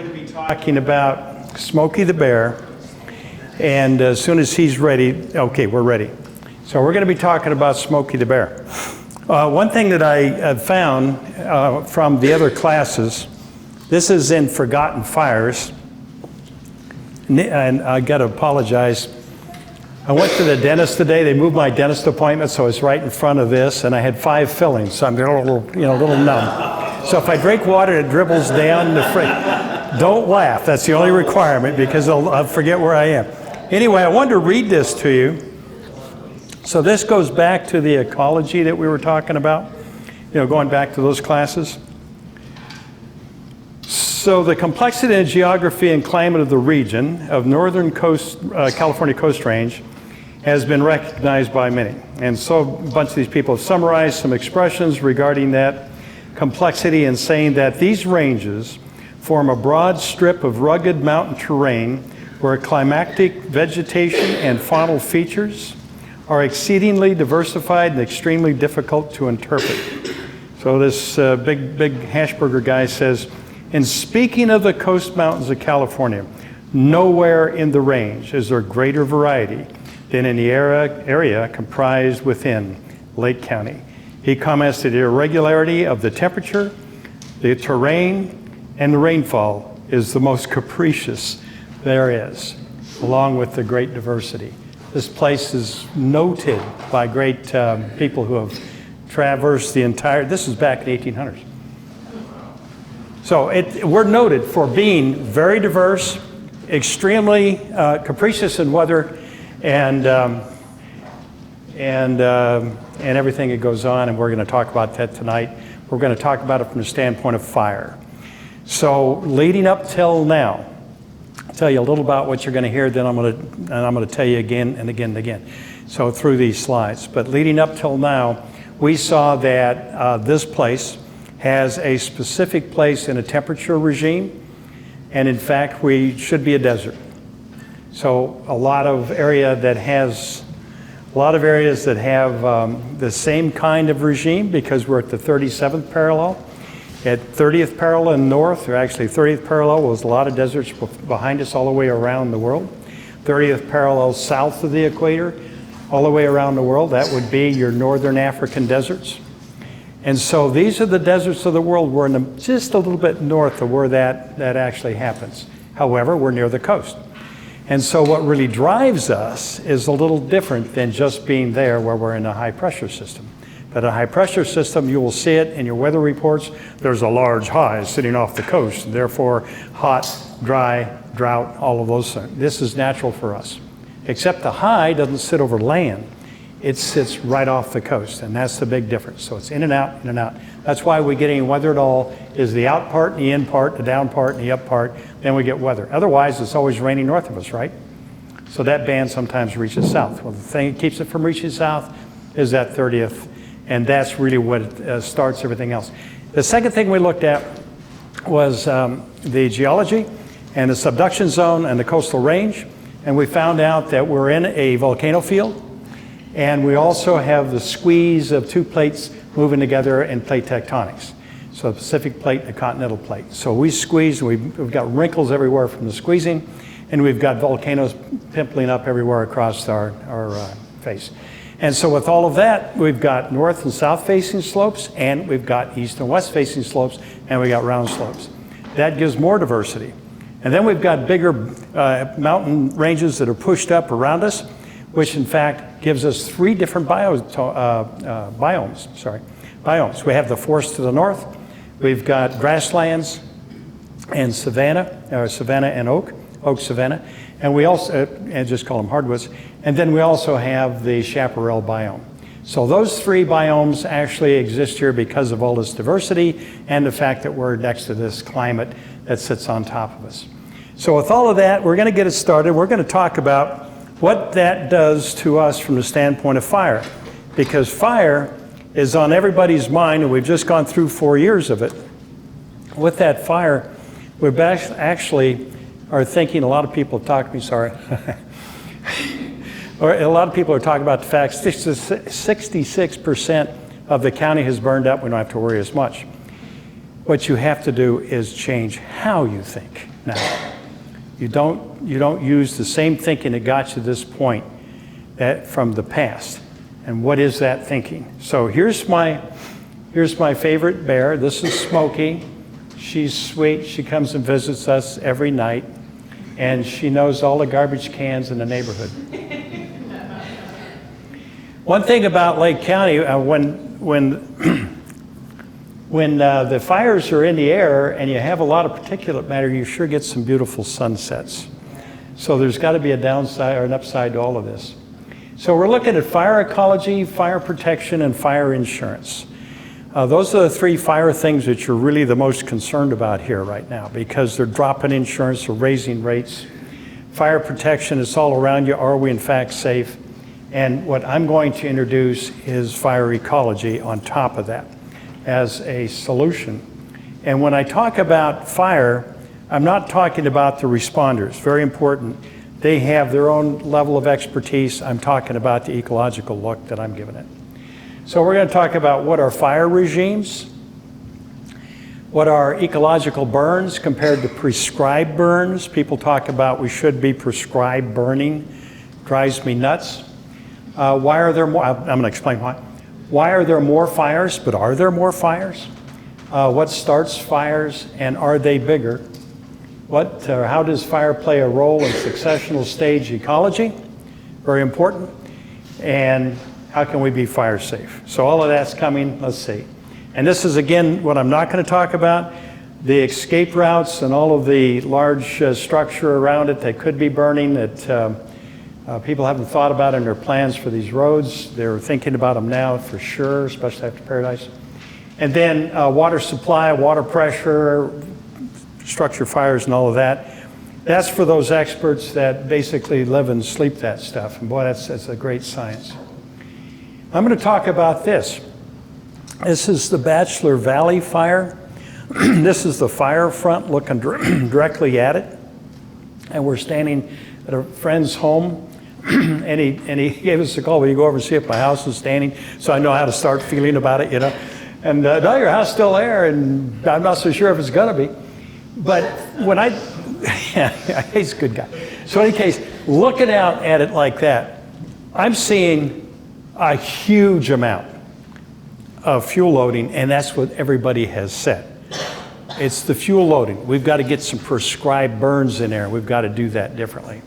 going to be talking about Smokey the Bear, and as soon as he's ready, okay, we're ready. So we're going to be talking about Smokey the Bear. One thing that I have found from the other classes, this is in Forgotten Fires, and I got to apologize. I went to the dentist today. They moved my dentist appointment, so it's right in front of this, and I had 5 fillings, so I'm a little numb. So if I drink water, it dribbles down the fridge. Don't laugh. That's the only requirement, because I'll forget where I am. Anyway, I wanted to read this to you. So this goes back to the ecology that we were talking about, going back to those classes. So the complexity and geography and climate of the region of northern coast, California Coast Range has been recognized by many. And so a bunch of these people have summarized some expressions regarding that complexity and saying that these ranges form a broad strip of rugged mountain terrain where climatic vegetation and faunal features are exceedingly diversified and extremely difficult to interpret. So this big Hashburger guy says, in speaking of the coast mountains of California, nowhere in the range is there greater variety than in the area comprised within Lake County. He comments that the irregularity of the temperature, the terrain, and the rainfall is the most capricious there is, along with the great diversity. This place is noted by great people who have traversed the entire, this is back in the 1800s. So we're noted for being very diverse, extremely capricious in weather, and everything that goes on, and we're going to talk about that tonight. We're going to talk about it from the standpoint of fire. So leading up till now, I'll tell you a little about what you're going to hear, then I'm going to tell you again and again and again. So through these slides. But leading up till now, we saw that this place has a specific place in a temperature regime, and in fact, we should be a desert. So a lot of areas that have the same kind of regime, because we're at the 37th parallel. At 30th parallel in north, or actually 30th parallel, was a lot of deserts behind us all the way around the world. 30th parallel south of the equator, all the way around the world, that would be your northern African deserts. And so these are the deserts of the world. We're in just a little bit north of where that actually happens. However, we're near the coast. And so what really drives us is a little different than just being there where we're in a high pressure system. But a high pressure system, you will see it in your weather reports. There's a large high sitting off the coast, and therefore hot, dry, drought, all of those things. This is natural for us. Except the high doesn't sit over land. It sits right off the coast, and that's the big difference. So it's in and out, in and out. That's why we get any weather at all, is the out part and the in part, the down part and the up part, then we get weather. Otherwise, it's always raining north of us, right? So that band sometimes reaches south. Well, the thing that keeps it from reaching south is that 30th, and that's really what starts everything else. The second thing we looked at was the geology and the subduction zone and the coastal range, and we found out that we're in a volcano field. And we also have the squeeze of 2 plates moving together in plate tectonics. So the Pacific plate and the continental plate. So we squeeze, we've got wrinkles everywhere from the squeezing, and we've got volcanoes pimpling up everywhere across our face. And so with all of that, we've got north and south facing slopes, and we've got east and west facing slopes, and we got round slopes. That gives more diversity. And then we've got bigger mountain ranges that are pushed up around us, which in fact gives us 3 different biomes. We have the forest to the north, we've got grasslands and savanna, or savanna and oak savanna, and we also, and just call them hardwoods, and then we also have the Chaparral Biome. So those 3 biomes actually exist here because of all this diversity and the fact that we're next to this climate that sits on top of us. So with all of that, we're going to get it started. We're going to talk about what that does to us from the standpoint of fire, because fire is on everybody's mind, and we've just gone through 4 years of it. With that fire, we actually are thinking, a lot of people have talked to me, sorry, or a lot of people are talking about the fact 66% of the county has burned up, we don't have to worry as much. What you have to do is change how you think now. You don't use the same thinking that got you to this point from the past. And what is that thinking? So here's my favorite bear. This is Smokey. She's sweet. She comes and visits us every night, and she knows all the garbage cans in the neighborhood. One thing about Lake County, when the fires are in the air and you have a lot of particulate matter, you sure get some beautiful sunsets. So there's got to be a downside or an upside to all of this. So we're looking at fire ecology, fire protection, and fire insurance. Those are the three fire things that you're really the most concerned about here right now, because they're dropping insurance, they're raising rates. Fire protection is all around you. Are we in fact safe? And what I'm going to introduce is fire ecology on top of that as a solution. And when I talk about fire, I'm not talking about the responders. Very important. They have their own level of expertise. I'm talking about the ecological look that I'm giving it. So we're going to talk about what are fire regimes, what are ecological burns compared to prescribed burns. People talk about we should be prescribed burning. Drives me nuts. Why are there more? I'm going to explain why. Why are there more fires, but are there more fires? What starts fires, and are they bigger? How does fire play a role in successional stage ecology? Very important. And how can we be fire safe? So all of that's coming, let's see. And this is, again, what I'm not going to talk about, the escape routes and all of the large structure around it that could be burning that people haven't thought about in their plans for these roads. They're thinking about them now for sure, especially after Paradise. And then water supply, water pressure, structure fires and all of that. That's for those experts that basically live and sleep that stuff. And boy, that's a great science. I'm going to talk about this. This is the Bachelor Valley fire. This is the fire front looking directly at it. And we're standing at a friend's home. and he gave us a call. Will you go over and see if my house is standing? So I know how to start feeling about it, you know. And no, your house is still there, and I'm not so sure if it's going to be. But when he's a good guy. So in any case, looking out at it like that, I'm seeing a huge amount of fuel loading, and that's what everybody has said. It's the fuel loading. We've got to get some prescribed burns in there. We've got to do that differently.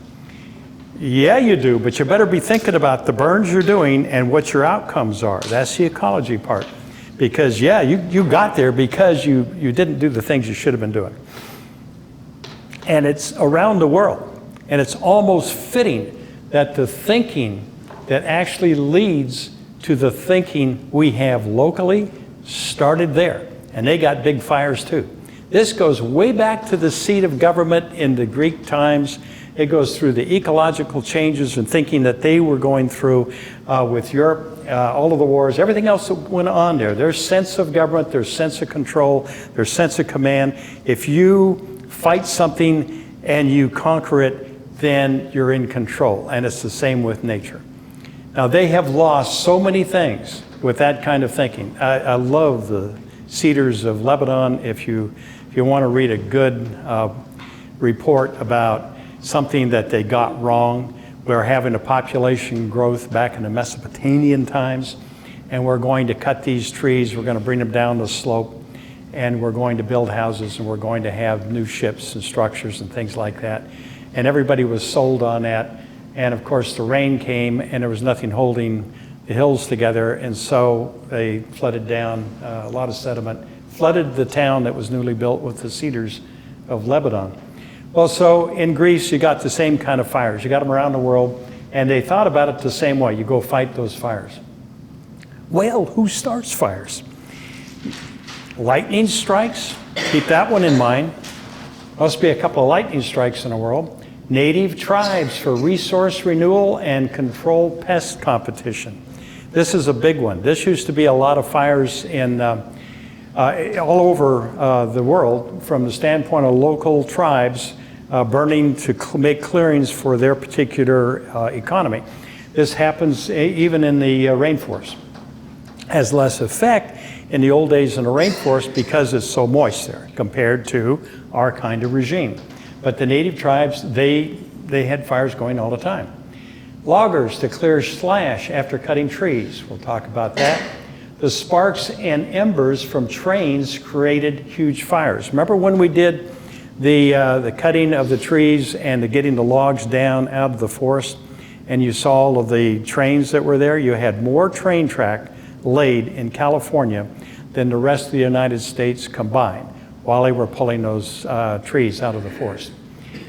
Yeah, you do, but you better be thinking about the burns you're doing and what your outcomes are. That's the ecology part. Because, yeah, you got there because you didn't do the things you should have been doing. And it's around the world. And it's almost fitting that the thinking that actually leads to the thinking we have locally started there. And they got big fires too. This goes way back to the seat of government in the Greek times. It goes through the ecological changes and thinking that they were going through with Europe, all of the wars, everything else that went on there. Their sense of government, their sense of control, their sense of command. If you fight something and you conquer it, then you're in control. And it's the same with nature. Now, they have lost so many things with that kind of thinking. I love the Cedars of Lebanon. If you want to read a good report about something that they got wrong, we're having a population growth back in the Mesopotamian times, and we're going to cut these trees, we're going to bring them down the slope, and we're going to build houses, and we're going to have new ships and structures and things like that. And everybody was sold on that. And of course the rain came and there was nothing holding the hills together, and so they flooded down a lot of sediment, flooded the town that was newly built with the Cedars of Lebanon. Well, so in Greece you got the same kind of fires. You got them around the world, and they thought about it the same way. You go fight those fires. Well, who starts fires? Lightning strikes, keep that one in mind. Must be a couple of lightning strikes in the world. Native tribes for resource renewal and control pest competition. This is a big one. This used to be a lot of fires in all over the world from the standpoint of local tribes burning to make clearings for their particular economy. This happens even in the rainforest. Has less effect in the old days in the rainforest because it's so moist there compared to our kind of regime. But the native tribes, they had fires going all the time. Loggers to clear slash after cutting trees. We'll talk about that. The sparks and embers from trains created huge fires. Remember when we did the cutting of the trees and the getting the logs down out of the forest, and you saw all of the trains that were there? You had more train track laid in California than the rest of the United States combined while they were pulling those trees out of the forest.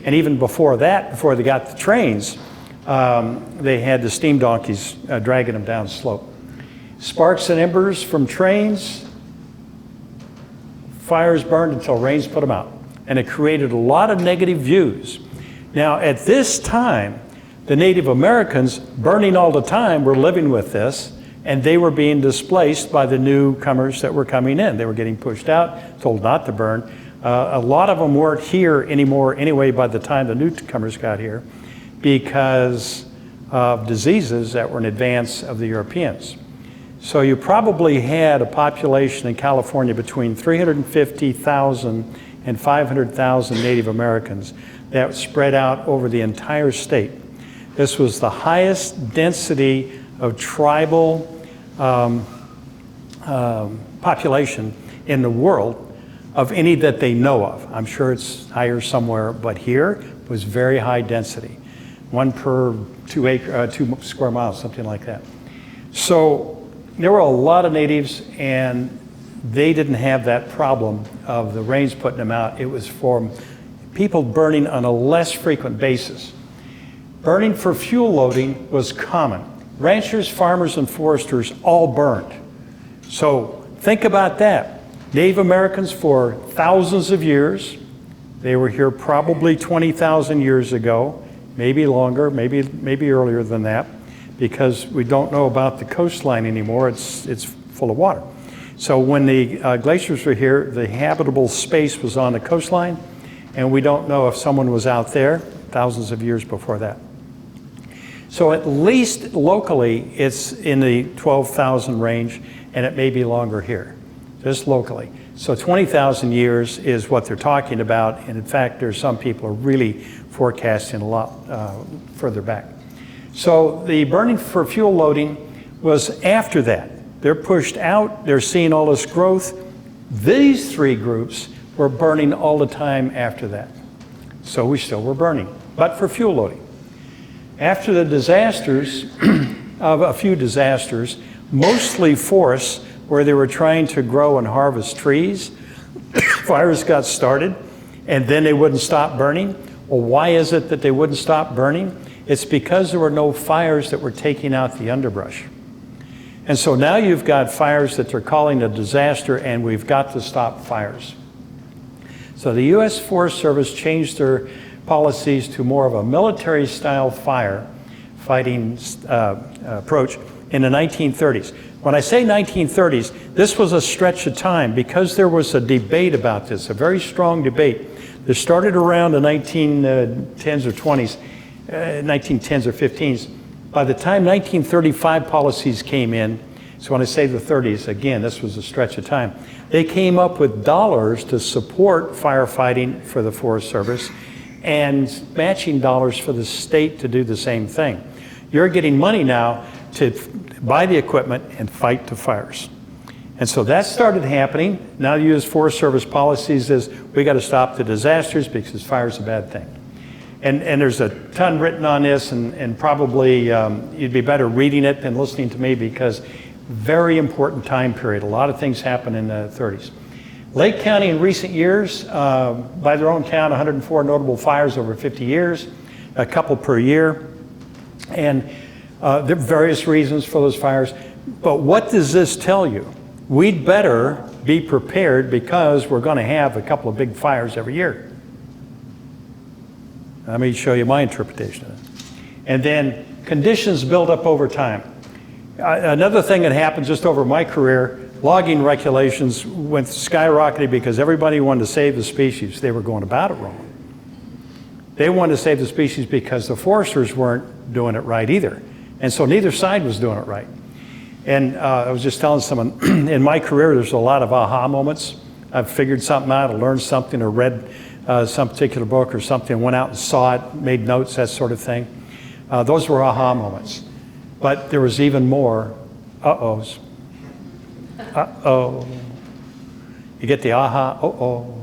And even before that, before they got the trains, they had the steam donkeys dragging them down the slope. Sparks and embers from trains, fires burned until rains put them out. And it created a lot of negative views. Now, at this time, the Native Americans, burning all the time, were living with this, and they were being displaced by the newcomers that were coming in. They were getting pushed out, told not to burn. A lot of them weren't here anymore anyway by the time the newcomers got here because of diseases that were in advance of the Europeans. So you probably had a population in California between 350,000 and 500,000 Native Americans that spread out over the entire state. This was the highest density of tribal population in the world of any that they know of. I'm sure it's higher somewhere, but here was very high density. 1 per 2 square miles, something like that. So there were a lot of natives, and they didn't have that problem of the rains putting them out. It was for people burning on a less frequent basis. Burning for fuel loading was common. Ranchers, farmers, and foresters all burned. So think about that. Native Americans for thousands of years. They were here probably 20,000 years ago, maybe longer, maybe earlier than that, because we don't know about the coastline anymore. It's full of water. So when the glaciers were here, the habitable space was on the coastline, and we don't know if someone was out there thousands of years before that. So at least locally, it's in the 12,000 range, and it may be longer here, just locally. So 20,000 years is what they're talking about, and in fact, there's some people are really forecasting a lot further back. So the burning for fuel loading was after that. They're pushed out, they're seeing all this growth. These three groups were burning all the time after that. So we still were burning, but for fuel loading. After the disasters, of a few disasters, mostly forests where they were trying to grow and harvest trees, fires got started, and then they wouldn't stop burning. Well, why is it that they wouldn't stop burning? It's because there were no fires that were taking out the underbrush. And so now you've got fires that they're calling a disaster, and we've got to stop fires. So the U.S. Forest Service changed their policies to more of a military-style fighting approach in the 1930s. When I say 1930s, this was a stretch of time because there was a debate about this, a very strong debate that started around the 1910s or 20s, 1910s or 15s. By the time 1935 policies came in, so when I say the 30s, again, this was a stretch of time, they came up with dollars to support firefighting for the Forest Service and matching dollars for the state to do the same thing. You're getting money now to buy the equipment and fight the fires. And so that started happening. Now the U.S. Forest Service policies is we got to stop the disasters because fire's a bad thing. And there's a ton written on this, and probably you'd be better reading it than listening to me because very important time period. A lot of things happened in the 30s. Lake County in recent years, by their own count, 104 notable fires over 50 years, a couple per year. And there are various reasons for those fires. But what does this tell you? We'd better be prepared because we're going to have a couple of big fires every year. Let me show you my interpretation of it. And then conditions build up over time. Another thing that happened just over my career, logging regulations went skyrocketing because everybody wanted to save the species. They were going about it wrong. They wanted to save the species because the foresters weren't doing it right either. And so neither side was doing it right. And I was just telling someone, in my career, there's a lot of aha moments. I've figured something out, or learned something, or read some particular book or something, went out and saw it, made notes, that sort of thing. Those were aha moments. But there was even more uh-ohs. Uh-oh. You get the aha, uh-oh.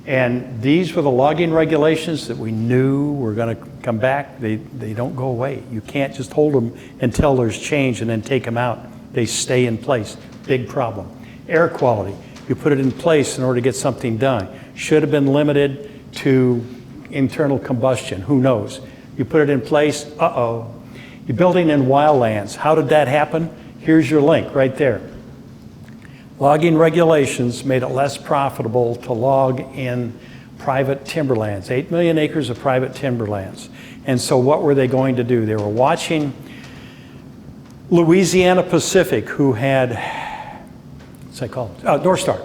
And these were the logging regulations that we knew were going to come back. They don't go away. You can't just hold them until there's change and then take them out. They stay in place. Big problem. Air quality. You put it in place in order to get something done. Should have been limited to internal combustion. Who knows? You put it in place, uh-oh. You're building in wildlands. How did that happen? Here's your link right there. Logging regulations made it less profitable to log in private timberlands, 8 million acres of private timberlands. And so what were they going to do? They were watching Louisiana Pacific, who had, what's that called? North Star.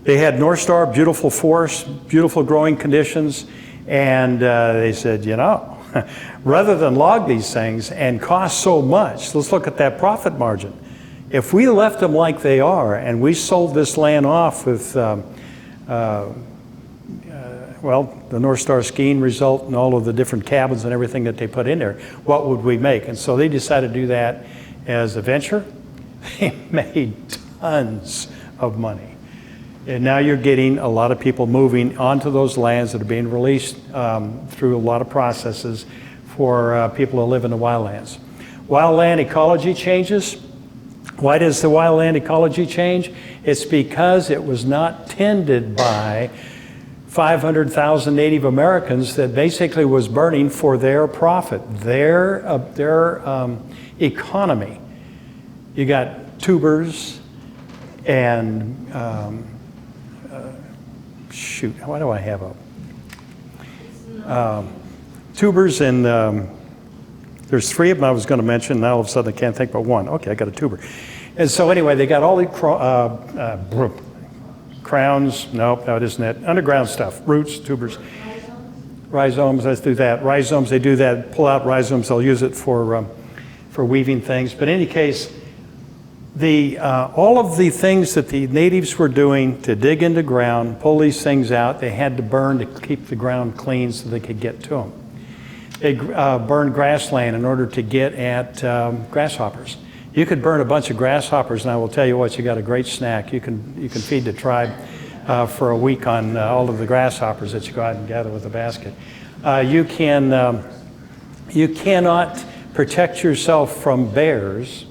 They had North Star, beautiful forest, beautiful growing conditions, and they said, you know, rather than log these things and cost so much, let's look at that profit margin. If we left them like they are and we sold this land off with, well, the North Star skiing result and all of the different cabins and everything that they put in there, what would we make? And so they decided to do that as a venture. They made tons of money. And now you're getting a lot of people moving onto those lands that are being released through a lot of processes for people to live in the wildlands. Wildland ecology changes. Why does the wildland ecology change? It's because it was not tended by 500,000 Native Americans that basically was burning for their profit, their economy. You got tubers and, shoot, why do I have a, tubers and, there's three of them I was going to mention. Now all of a sudden I can't think but one. Okay, I got a tuber. And so anyway, they got all the crowns. Nope, no, it isn't it. Underground stuff, roots, tubers. Rhizomes, let's do that. Rhizomes, they do that, pull out rhizomes. They'll use it for weaving things. But in any case, all of the things that the natives were doing to dig into ground, pull these things out, they had to burn to keep the ground clean so they could get to them. They burned grassland in order to get at grasshoppers. You could burn a bunch of grasshoppers, and I will tell you what, you got a great snack. You can feed the tribe for a week on all of the grasshoppers that you go out and gather with a basket. You cannot protect yourself from bears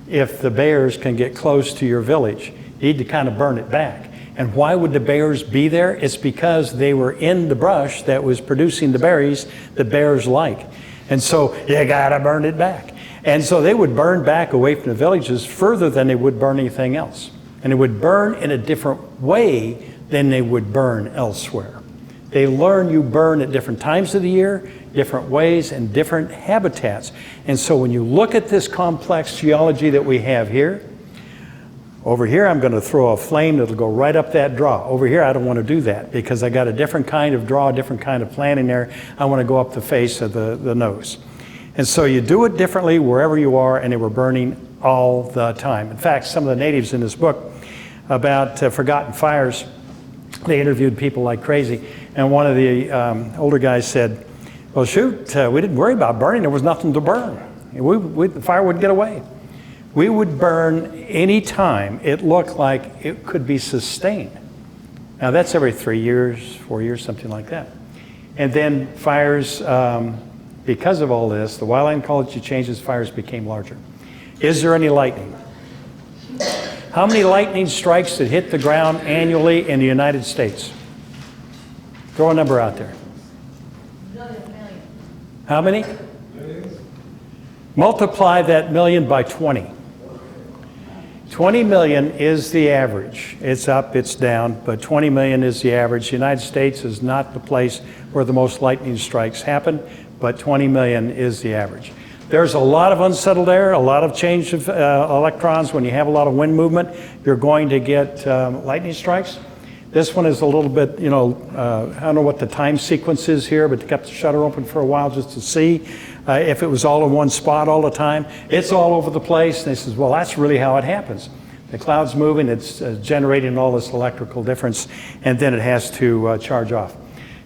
if the bears can get close to your village. You need to kind of burn it back. And why would the bears be there? It's because they were in the brush that was producing the berries that bears like. And so you gotta burn it back. And so they would burn back away from the villages further than they would burn anything else. And it would burn in a different way than they would burn elsewhere. They learn you burn at different times of the year, different ways, and different habitats. And so when you look at this complex geology that we have here, over here, I'm going to throw a flame that'll go right up that draw. Over here, I don't want to do that because I got a different kind of draw, a different kind of plant in there. I want to go up the face of the nose. And so you do it differently wherever you are, and they were burning all the time. In fact, some of the natives in this book about forgotten fires, they interviewed people like crazy. And one of the older guys said, well, shoot, we didn't worry about burning. There was nothing to burn. The fire wouldn't get away. We would burn any time it looked like it could be sustained. Now that's every 3 years, 4 years, something like that. And then fires, because of all this, the wildland ecology changes, fires became larger. Is there any lightning? How many lightning strikes that hit the ground annually in the United States? Throw a number out there. Million. How many? Millions. Multiply that million by 20. 20 million is the average. It's up, it's down, but 20 million is the average. The United States is not the place where the most lightning strikes happen, but 20 million is the average. There's a lot of unsettled air, a lot of change of electrons. When you have a lot of wind movement, you're going to get lightning strikes. This one is a little bit, I don't know what the time sequence is here, but they kept the shutter open for a while just to see if it was all in one spot all the time. It's all over the place. And they says, well, that's really how it happens. The cloud's moving, it's generating all this electrical difference, and then it has to charge off.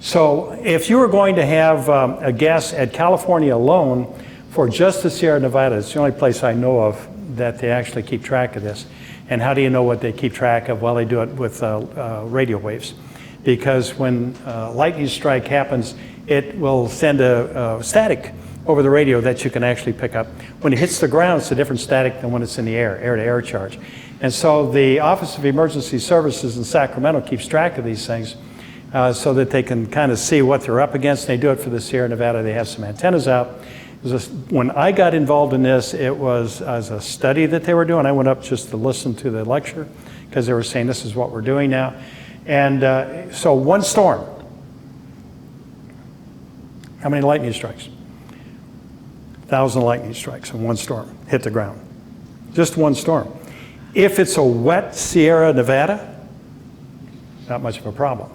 So if you were going to have a guess at California alone for just the Sierra Nevada, it's the only place I know of that they actually keep track of this. And how do you know what they keep track of? Well, they do it with radio waves. Because when lightning strike happens, it will send a static over the radio that you can actually pick up. When it hits the ground, it's a different static than when it's in the air, air-to-air charge. And so the Office of Emergency Services in Sacramento keeps track of these things so that they can kind of see what they're up against. They do it for the Sierra Nevada. They have some antennas out. When I got involved in this, it was as a study that they were doing. I went up just to listen to the lecture because they were saying this is what we're doing now. And so one storm. How many lightning strikes? 1,000 lightning strikes in one storm hit the ground. Just one storm. If it's a wet Sierra Nevada, not much of a problem.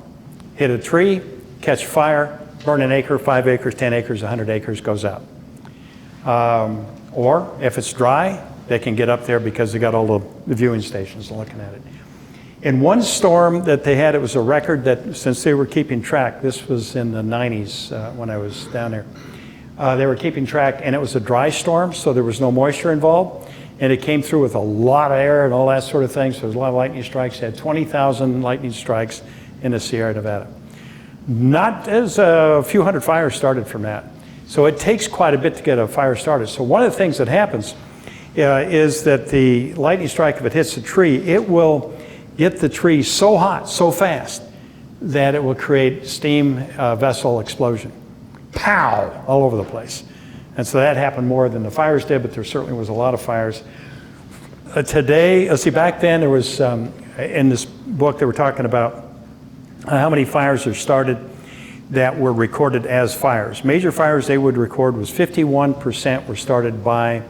Hit a tree, catch fire, burn an acre, 5 acres, 10 acres, 100 acres, goes out. Or if it's dry, they can get up there because they got all the viewing stations looking at it. In one storm that they had, it was a record that since they were keeping track, this was in the 90s when I was down there, they were keeping track, and it was a dry storm, so there was no moisture involved. And it came through with a lot of air and all that sort of thing, so there was a lot of lightning strikes. They had 20,000 lightning strikes in the Sierra Nevada. Not as a few hundred fires started from that. So it takes quite a bit to get a fire started. So one of the things that happens is that the lightning strike, if it hits a tree, it will get the tree so hot, so fast, that it will create steam vessel explosion. Pow! All over the place. And so that happened more than the fires did, but there certainly was a lot of fires. Today, let's see, back then there was, in this book they were talking about how many fires are started that were recorded as fires. Major fires they would record was 51% were started by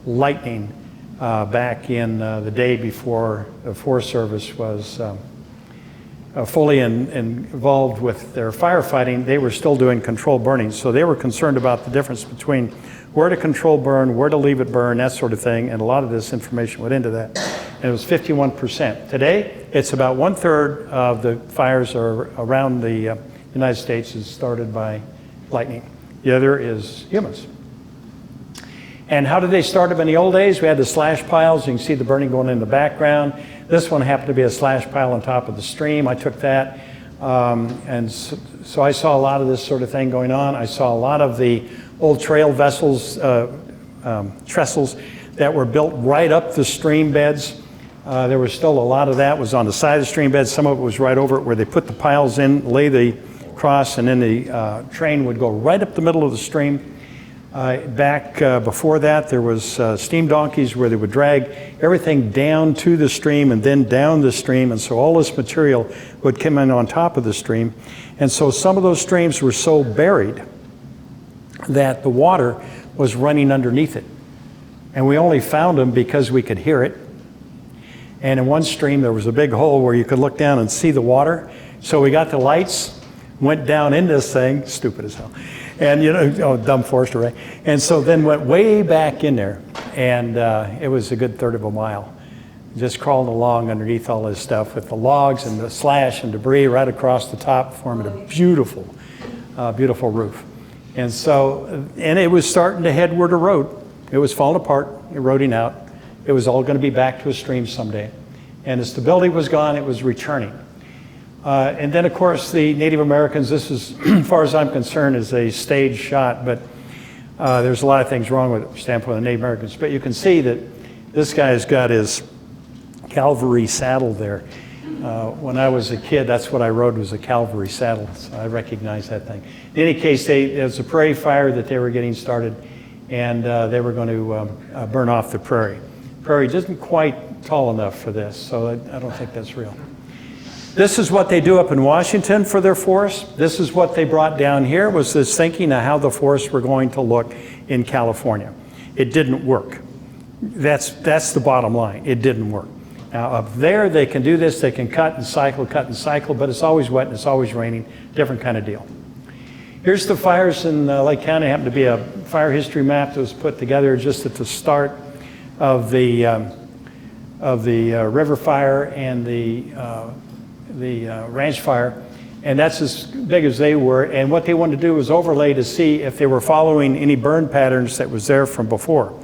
lightning back in the day before the Forest Service was fully involved with their firefighting. They were still doing controlled burning, so they were concerned about the difference between where to control burn, where to leave it burn, that sort of thing, and a lot of this information went into that. And it was 51%. Today, it's about 1/3 of the fires are around the United States is started by lightning. The other is humans. And how did they start them in the old days? We had the slash piles. You can see the burning going in the background. This one happened to be a slash pile on top of the stream. I took that. And so I saw a lot of this sort of thing going on. I saw a lot of the old trail vessels, trestles that were built right up the stream beds. There was still a lot of that was on the side of the stream beds. Some of it was right over it where they put the piles in, lay the cross, and then the train would go right up the middle of the stream. Back before that, there was steam donkeys where they would drag everything down to the stream and then down the stream, and so all this material would come in on top of the stream. And so some of those streams were so buried that the water was running underneath it. And we only found them because we could hear it. And in one stream, there was a big hole where you could look down and see the water. So we got the lights, went down in this thing, stupid as hell. And dumb forester, right? And so then went way back in there, and it was a good 1/3 of a mile. Just crawling along underneath all this stuff with the logs and the slash and debris right across the top, forming a beautiful, beautiful roof. And so, and it was starting to headward erode. It was falling apart, eroding out. It was all going to be back to a stream someday. And the stability was gone, it was returning. And then, of course, the Native Americans, this is, as far as I'm concerned, is a staged shot, but there's a lot of things wrong with it from the standpoint of the Native Americans. But you can see that this guy's got his cavalry saddle there. When I was a kid, that's what I rode, was a cavalry saddle, so I recognize that thing. In any case, there was a prairie fire that they were getting started, and they were going to burn off the prairie. Prairie isn't quite tall enough for this, so I don't think that's real. This is what they do up in Washington for their forests. This is what they brought down here, was this thinking of how the forests were going to look in California. It didn't work. That's the bottom line. It didn't work. Now up there they can do this, they can cut and cycle, but it's always wet and it's always raining, different kind of deal. Here's the fires in Lake County. It happened to be a fire history map that was put together just at the start of the river fire and the ranch fire. And that's as big as they were. And what they wanted to do was overlay to see if they were following any burn patterns that was there from before.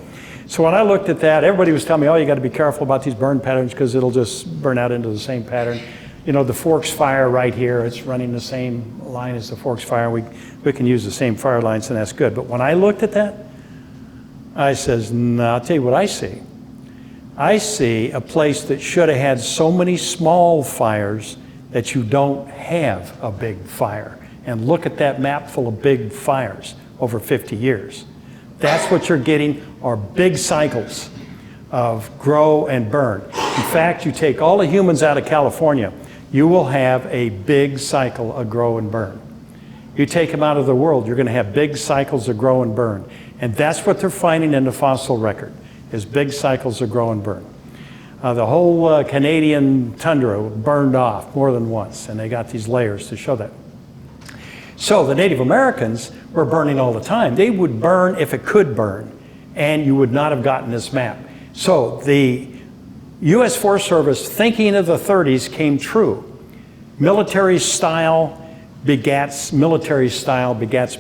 So when I looked at that, everybody was telling me, oh, you got to be careful about these burn patterns because it'll just burn out into the same pattern. You know, the Forks fire right here, it's running the same line as the Forks fire. We can use the same fire lines, and that's good. But when I looked at that, I says, no, I'll tell you what I see. I see a place that should have had so many small fires that you don't have a big fire. And look at that map full of big fires over 50 years. That's what you're getting, are big cycles of grow and burn. In fact, you take all the humans out of California, you will have a big cycle of grow and burn. You take them out of the world, you're going to have big cycles of grow and burn. And that's what they're finding in the fossil record, is big cycles of grow and burn. The whole Canadian tundra burned off more than once, and they got these layers to show that. So the Native Americans were burning all the time. They would burn if it could burn, and you would not have gotten this map. So the U.S. Forest Service, thinking of the 30s, came true. Military style begats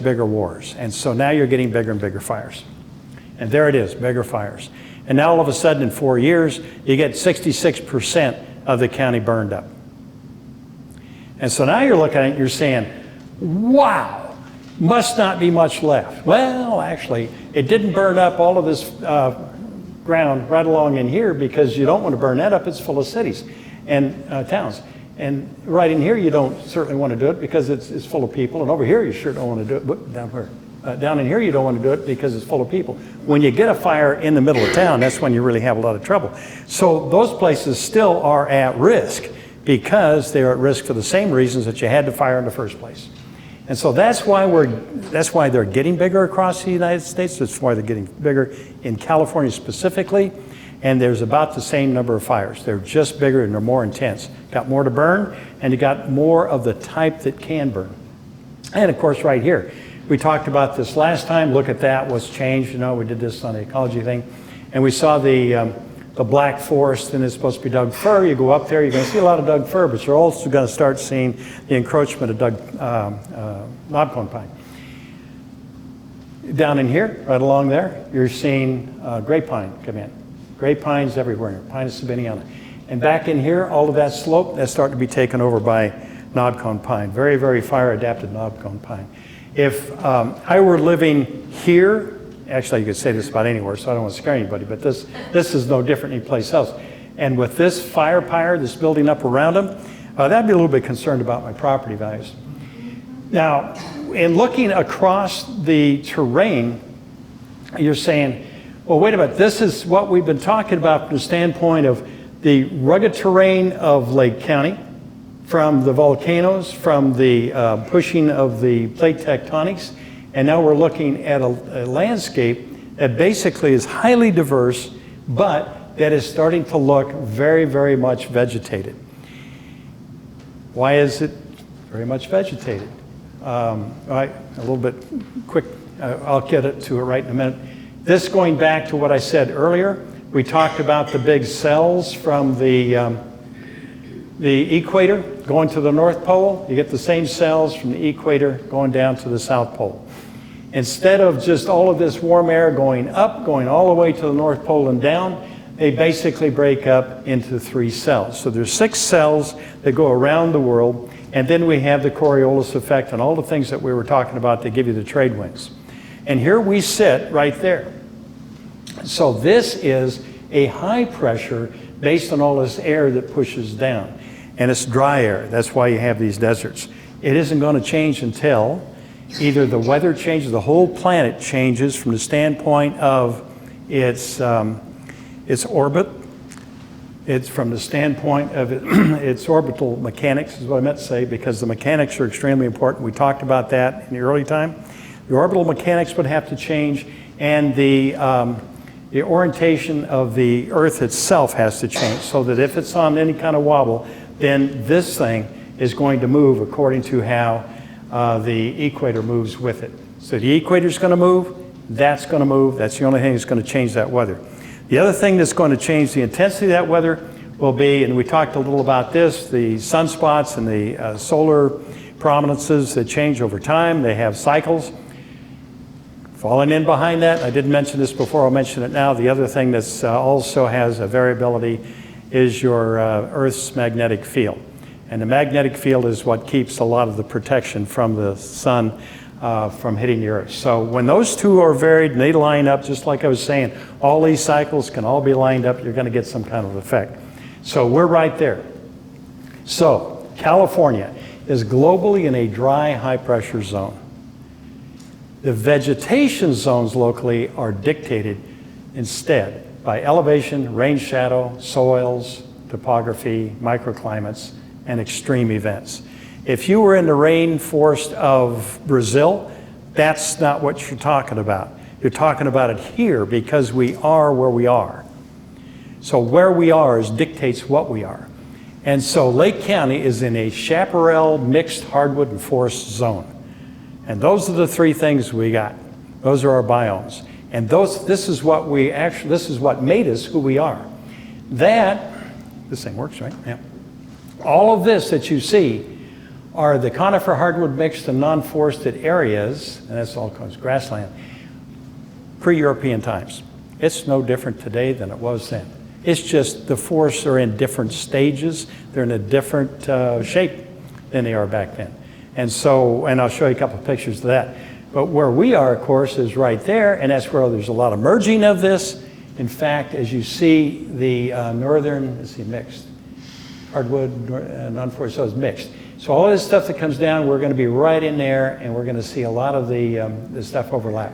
bigger wars. And so now you're getting bigger and bigger fires. And there it is, bigger fires. And now all of a sudden in 4 years, you get 66% of the county burned up. And so now you're looking at it and you're saying, wow, must not be much left. Well, actually, it didn't burn up all of this ground right along in here because you don't want to burn that up. It's full of cities and towns. And right in here, you don't certainly want to do it because it's full of people. And over here, you sure don't want to do it. But down where? Down in here, you don't want to do it because it's full of people. When you get a fire in the middle of town, that's when you really have a lot of trouble. So those places still are at risk because they're at risk for the same reasons that you had to fire in the first place. And so that's why they're getting bigger across the United States. That's why they're getting bigger in California specifically. And there's about the same number of fires. They're just bigger and they're more intense. Got more to burn, and you got more of the type that can burn. And of course, right here, we talked about this last time. Look at that, what's changed. You know, we did this on the ecology thing. And we saw the black forest, and it's supposed to be Doug fir. You go up there, you're going to see a lot of Doug fir, but you're also going to start seeing the encroachment of knobcone pine. Down in here, right along there, you're seeing grape pine come in. Grape pines everywhere, Pinus sabiniana. And back in here, all of that slope, that's starting to be taken over by knobcone pine. Very, very fire-adapted knobcone pine. If I were living here, actually you could say this about anywhere, so I don't want to scare anybody, but this is no different any place else. And with this fire pyre that's building up around them, that'd be a little bit concerned about my property values. Now, in looking across the terrain, you're saying, well, wait a minute, this is what we've been talking about from the standpoint of the rugged terrain of Lake County, from the volcanoes, from the pushing of the plate tectonics, and now we're looking at a landscape that basically is highly diverse, but that is starting to look very, very much vegetated. Why is it very much vegetated? All right, a little bit quick, I'll get to it right in a minute. This going back to what I said earlier, we talked about the big cells from the equator going to the North Pole. You get the same cells from the equator going down to the South Pole. Instead of just all of this warm air going up, going all the way to the North Pole and down, they basically break up into 3 cells. So there's 6 cells that go around the world, and then we have the Coriolis effect and all the things that we were talking about that give you the trade winds. And here we sit right there. So this is a high pressure based on all this air that pushes down. And it's dry air. That's why you have these deserts. It isn't going to change until either the weather changes, the whole planet changes from the standpoint of its orbit. It's from the standpoint of its orbital mechanics, is what I meant to say, because the mechanics are extremely important. We talked about that in the early time. The orbital mechanics would have to change, and the the orientation of the Earth itself has to change, so that if it's on any kind of wobble, then this thing is going to move according to how the equator moves with it. So the equator is going to move, that's going to move, that's the only thing that's going to change that weather. The other thing that's going to change the intensity of that weather will be, and we talked a little about this, the sunspots and the solar prominences that change over time. They have cycles. Falling in behind that, I didn't mention this before, I'll mention it now. The other thing that also has a variability is your Earth's magnetic field. And the magnetic field is what keeps a lot of the protection from the sun from hitting the Earth. So when those two are varied and they line up, just like I was saying, all these cycles can all be lined up, you're going to get some kind of effect. So we're right there. So California is globally in a dry, high-pressure zone. The vegetation zones locally are dictated instead by elevation, rain shadow, soils, topography, microclimates, and extreme events. If you were in the rainforest of Brazil, that's not what you're talking about. You're talking about it here because we are where we are. So where we are dictates what we are. And so Lake County is in a chaparral mixed hardwood and forest zone. And those are the three things we got. Those are our biomes. And this is what made us who we are. This thing works, right? Yeah. All of this that you see are the conifer hardwood mixed and non-forested areas, and that's all called grassland, pre-European times. It's no different today than it was then. It's just the forests are in different stages. They're in a different shape than they are back then. And I'll show you a couple of pictures of that. But where we are, of course, is right there, and that's where there's a lot of merging of this. In fact, as you see, the northern, mixed. Hardwood, non-forest, so it's mixed. So all this stuff that comes down, we're going to be right in there, and we're going to see a lot of the stuff overlap.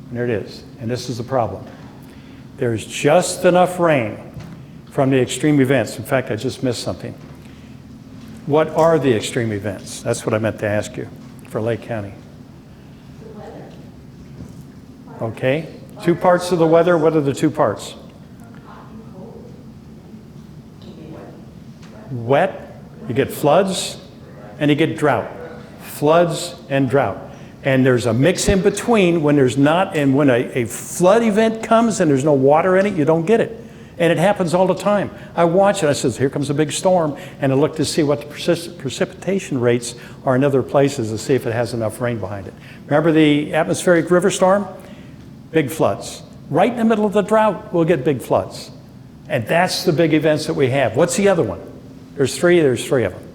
And there it is. And this is the problem. There's just enough rain from the extreme events. In fact, I just missed something. What are the extreme events? That's what I meant to ask you for Lake County. The weather. Okay. 2 parts of the weather. What are the 2 parts? Hot and cold. Wet, you get floods, and you get drought. Floods and drought. And there's a mix in between when there's not, and when a flood event comes and there's no water in it, you don't get it. And it happens all the time. I watch it, I says, here comes a big storm, and I look to see what the precipitation rates are in other places to see if it has enough rain behind it. Remember the atmospheric river storm? Big floods. Right in the middle of the drought, we'll get big floods. And that's the big events that we have. What's the other one? There's three of them.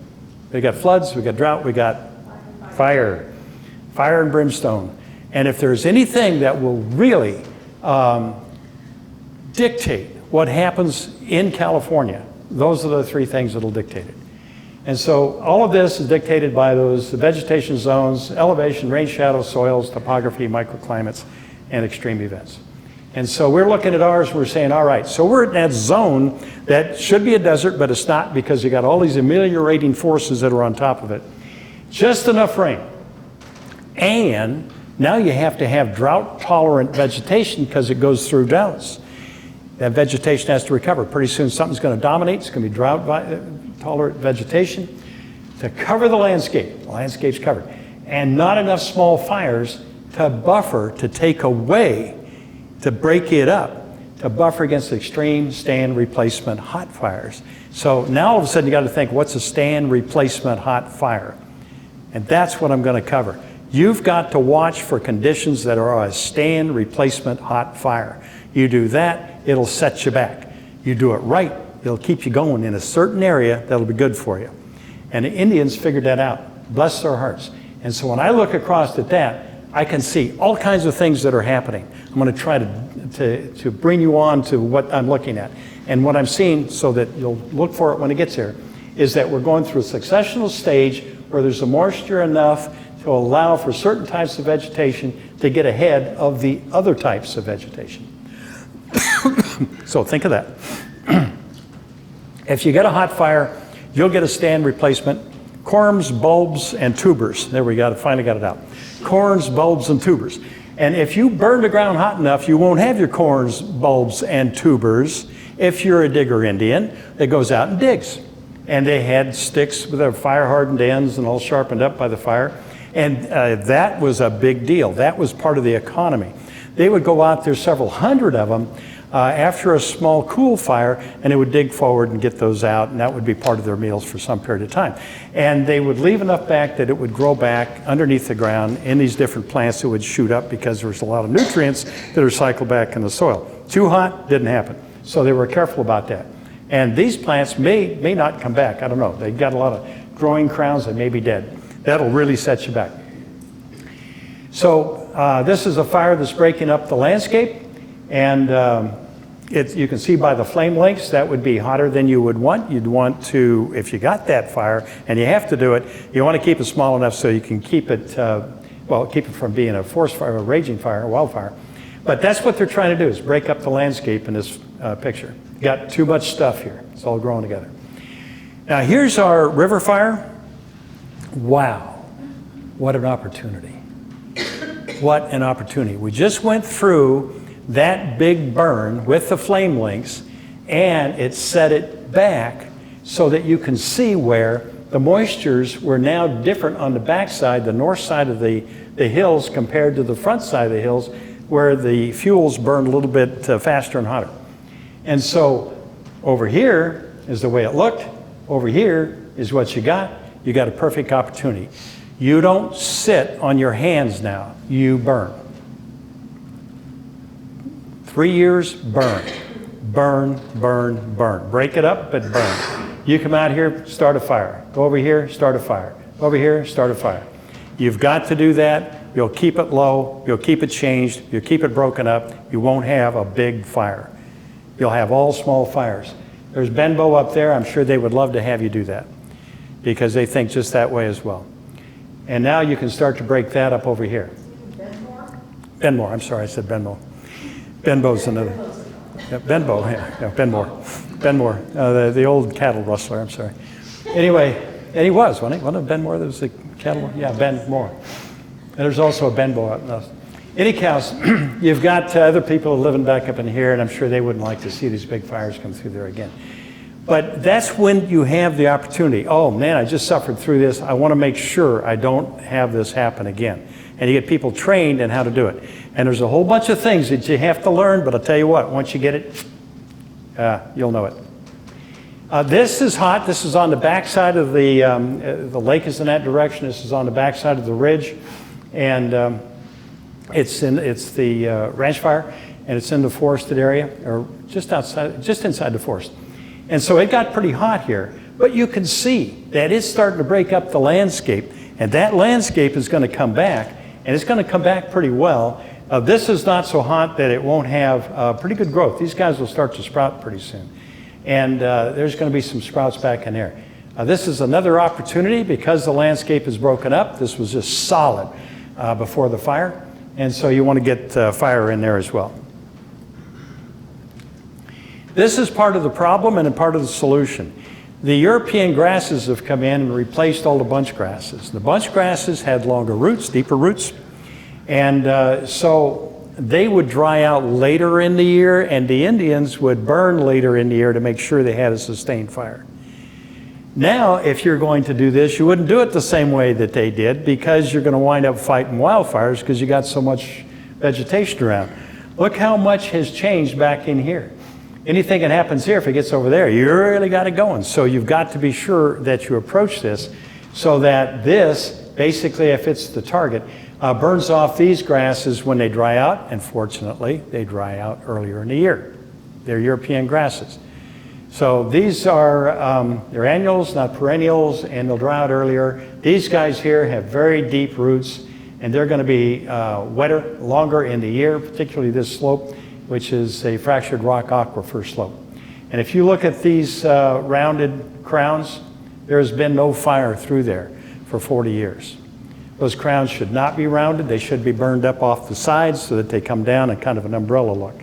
We got floods, we got drought, we got fire. Fire and brimstone. And if there's anything that will really dictate what happens in California, those are the 3 things that'll dictate it. And so all of this is dictated by the vegetation zones, elevation, rain shadow, soils, topography, microclimates, and extreme events. And so we're looking at ours, we're saying, all right, so we're in that zone that should be a desert, but it's not because you got all these ameliorating forces that are on top of it. Just enough rain. And now you have to have drought-tolerant vegetation because it goes through droughts. That vegetation has to recover. Pretty soon something's going to dominate. It's going to be drought-tolerant vegetation to cover the landscape. The landscape's covered. And not enough small fires to buffer, to take away, to break it up, to buffer against extreme stand replacement hot fires. So now all of a sudden you got to think, what's a stand replacement hot fire? And that's what I'm going to cover. You've got to watch for conditions that are a stand replacement hot fire. You do that, it'll set you back. You do it right, it'll keep you going in a certain area that'll be good for you. And the Indians figured that out. Bless their hearts. And so when I look across at that, I can see all kinds of things that are happening. I'm going to try to bring you on to what I'm looking at. And what I'm seeing, so that you'll look for it when it gets here, is that we're going through a successional stage where there's a moisture enough to allow for certain types of vegetation to get ahead of the other types of vegetation. So think of that. If you get a hot fire, you'll get a stand replacement. Corms, bulbs, and tubers. There we go, finally got it out. Corms, bulbs, and tubers. And if you burn the ground hot enough, you won't have your corns, bulbs, and tubers. If you're a digger Indian that goes out and digs. And they had sticks with their fire-hardened ends and all sharpened up by the fire. And that was a big deal. That was part of the economy. They would go out there, several hundred of them, after a small cool fire, and they would dig forward and get those out, and that would be part of their meals for some period of time. And they would leave enough back that it would grow back underneath the ground in these different plants that would shoot up because there was a lot of nutrients that are cycled back in the soil. Too hot, didn't happen. So they were careful about that. And these plants may not come back. I don't know. They've got a lot of growing crowns that may be dead. That'll really set you back. So this is a fire that's breaking up the landscape. And you can see by the flame lengths, that would be hotter than you would want. You'd want to, if you got that fire, and you have to do it, you want to keep it small enough so you can keep it, keep it from being a forest fire, a raging fire, a wildfire. But that's what they're trying to do, is break up the landscape in this picture. Got too much stuff here. It's all growing together. Now here's our river fire. Wow, what an opportunity. What an opportunity. We just went through that big burn with the flame lengths, and it set it back so that you can see where the moistures were now different on the backside, the north side of the hills compared to the front side of the hills, where the fuels burned a little bit faster and hotter. And so over here is the way it looked. Over here is what you got. You got a perfect opportunity. You don't sit on your hands now. You burn. 3 years, burn. Burn, burn, burn. Break it up, but burn. You come out here, start a fire. Go over here, start a fire. Over here, start a fire. You've got to do that. You'll keep it low. You'll keep it changed. You'll keep it broken up. You won't have a big fire. You'll have all small fires. There's Benbow up there. I'm sure they would love to have you do that because they think just that way as well. And now you can start to break that up over here. Benmore. I'm sorry, I said Benbow. Benbow's another. Yeah, Benbow, yeah, Benmore. Benmore, the old cattle rustler, I'm sorry. Anyway, and he was, wasn't he? Wasn't it Benmore that was the cattle? Yeah, Benmore. And there's also a Benbow up north. Any cows, you've got other people living back up in here, and I'm sure they wouldn't like to see these big fires come through there again. But that's when you have the opportunity. Oh man, I just suffered through this. I want to make sure I don't have this happen again. And you get people trained in how to do it. And there's a whole bunch of things that you have to learn, but I'll tell you what, once you get it, you'll know it. This is hot. This is on the backside of the lake is in that direction. This is on the backside of the ridge. And it's the ranch fire, and it's in the forested area, or just inside the forest. And so it got pretty hot here, but you can see that it's starting to break up the landscape, and that landscape is going to come back, and it's going to come back pretty well. This is not so hot that it won't have pretty good growth. These guys will start to sprout pretty soon, and there's going to be some sprouts back in there. This is another opportunity because the landscape is broken up. This was just solid before the fire. And so you want to get fire in there as well. This is part of the problem and a part of the solution. The European grasses have come in and replaced all the bunch grasses. The bunch grasses had longer roots, deeper roots, and so they would dry out later in the year, and the Indians would burn later in the year to make sure they had a sustained fire. Now, if you're going to do this, you wouldn't do it the same way that they did because you're going to wind up fighting wildfires because you got so much vegetation around. Look how much has changed back in here. Anything that happens here, if it gets over there, you really got it going. So you've got to be sure that you approach this so that this, basically, if it's the target, burns off these grasses when they dry out, and fortunately, they dry out earlier in the year. They're European grasses. So these are, they're annuals, not perennials, and they'll dry out earlier. These guys here have very deep roots, and they're going to be wetter, longer in the year, particularly this slope, which is a fractured rock aquifer slope. And if you look at these rounded crowns, there's been no fire through there for 40 years. Those crowns should not be rounded. They should be burned up off the sides so that they come down in kind of an umbrella look.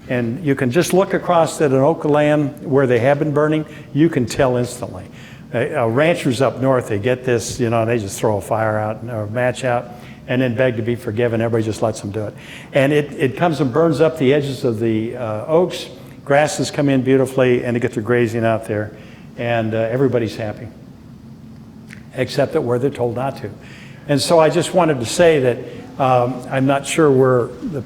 And you can just look across at an oak land where they have been burning, you can tell instantly. Ranchers up north, they get this, they just throw a fire out or a match out and then beg to be forgiven. Everybody just lets them do it. And it comes and burns up the edges of the oaks. Grasses come in beautifully and they get their grazing out there. And everybody's happy, except that where they're told not to. And so I just wanted to say that I'm not sure where the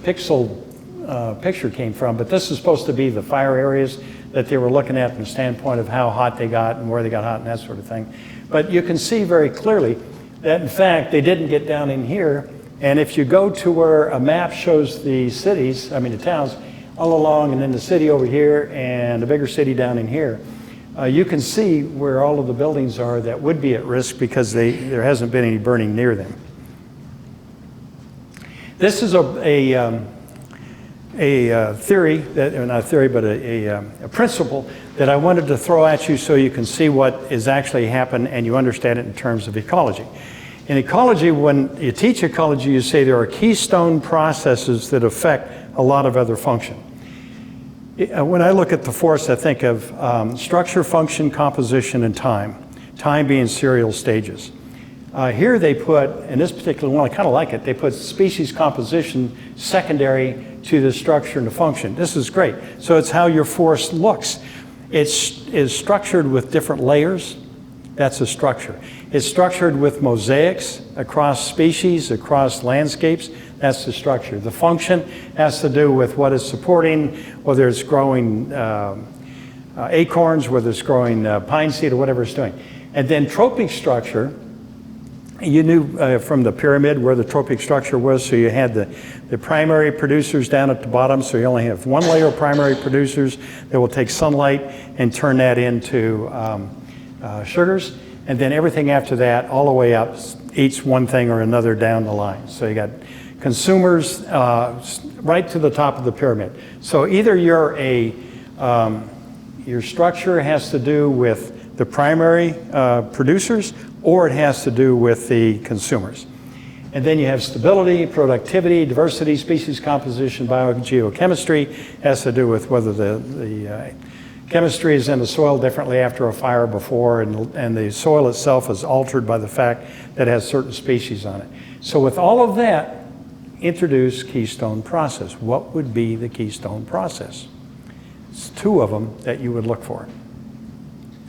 picture came from, but this is supposed to be the fire areas that they were looking at from the standpoint of how hot they got and where they got hot and that sort of thing. But you can see very clearly that, in fact, they didn't get down in here. And if you go to where a map shows the cities, the towns, all along, and then the city over here and the bigger city down in here, you can see where all of the buildings are that would be at risk because there hasn't been any burning near them. This is a theory, not a theory, but a principle that I wanted to throw at you so you can see what is actually happened and you understand it in terms of ecology. In ecology, when you teach ecology, you say there are keystone processes that affect a lot of other function. When I look at the forest, I think of structure, function, composition, and time. Time being serial stages. Here they put, in this particular one, I kind of like it, they put species composition secondary to the structure and the function. This is great. So it's how your forest looks. It is structured with different layers. That's a structure. It's structured with mosaics across species, across landscapes. That's the structure. The function has to do with what is supporting, whether it's growing acorns, whether it's growing pine seed, or whatever it's doing. And then tropic structure, you knew from the pyramid where the tropic structure was, so you had the primary producers down at the bottom, so you only have one layer of primary producers that will take sunlight and turn that into sugars, and then everything after that, all the way up, eats one thing or another down the line. So you got consumers right to the top of the pyramid. So either your structure has to do with the primary producers, or it has to do with the consumers. And then you have stability, productivity, diversity, species composition, biogeochemistry. Has to do with whether the chemistry is in the soil differently after a fire before, and the soil itself is altered by the fact that it has certain species on it. So with all of that, introduce keystone process. What would be the keystone process? It's two of them that you would look for.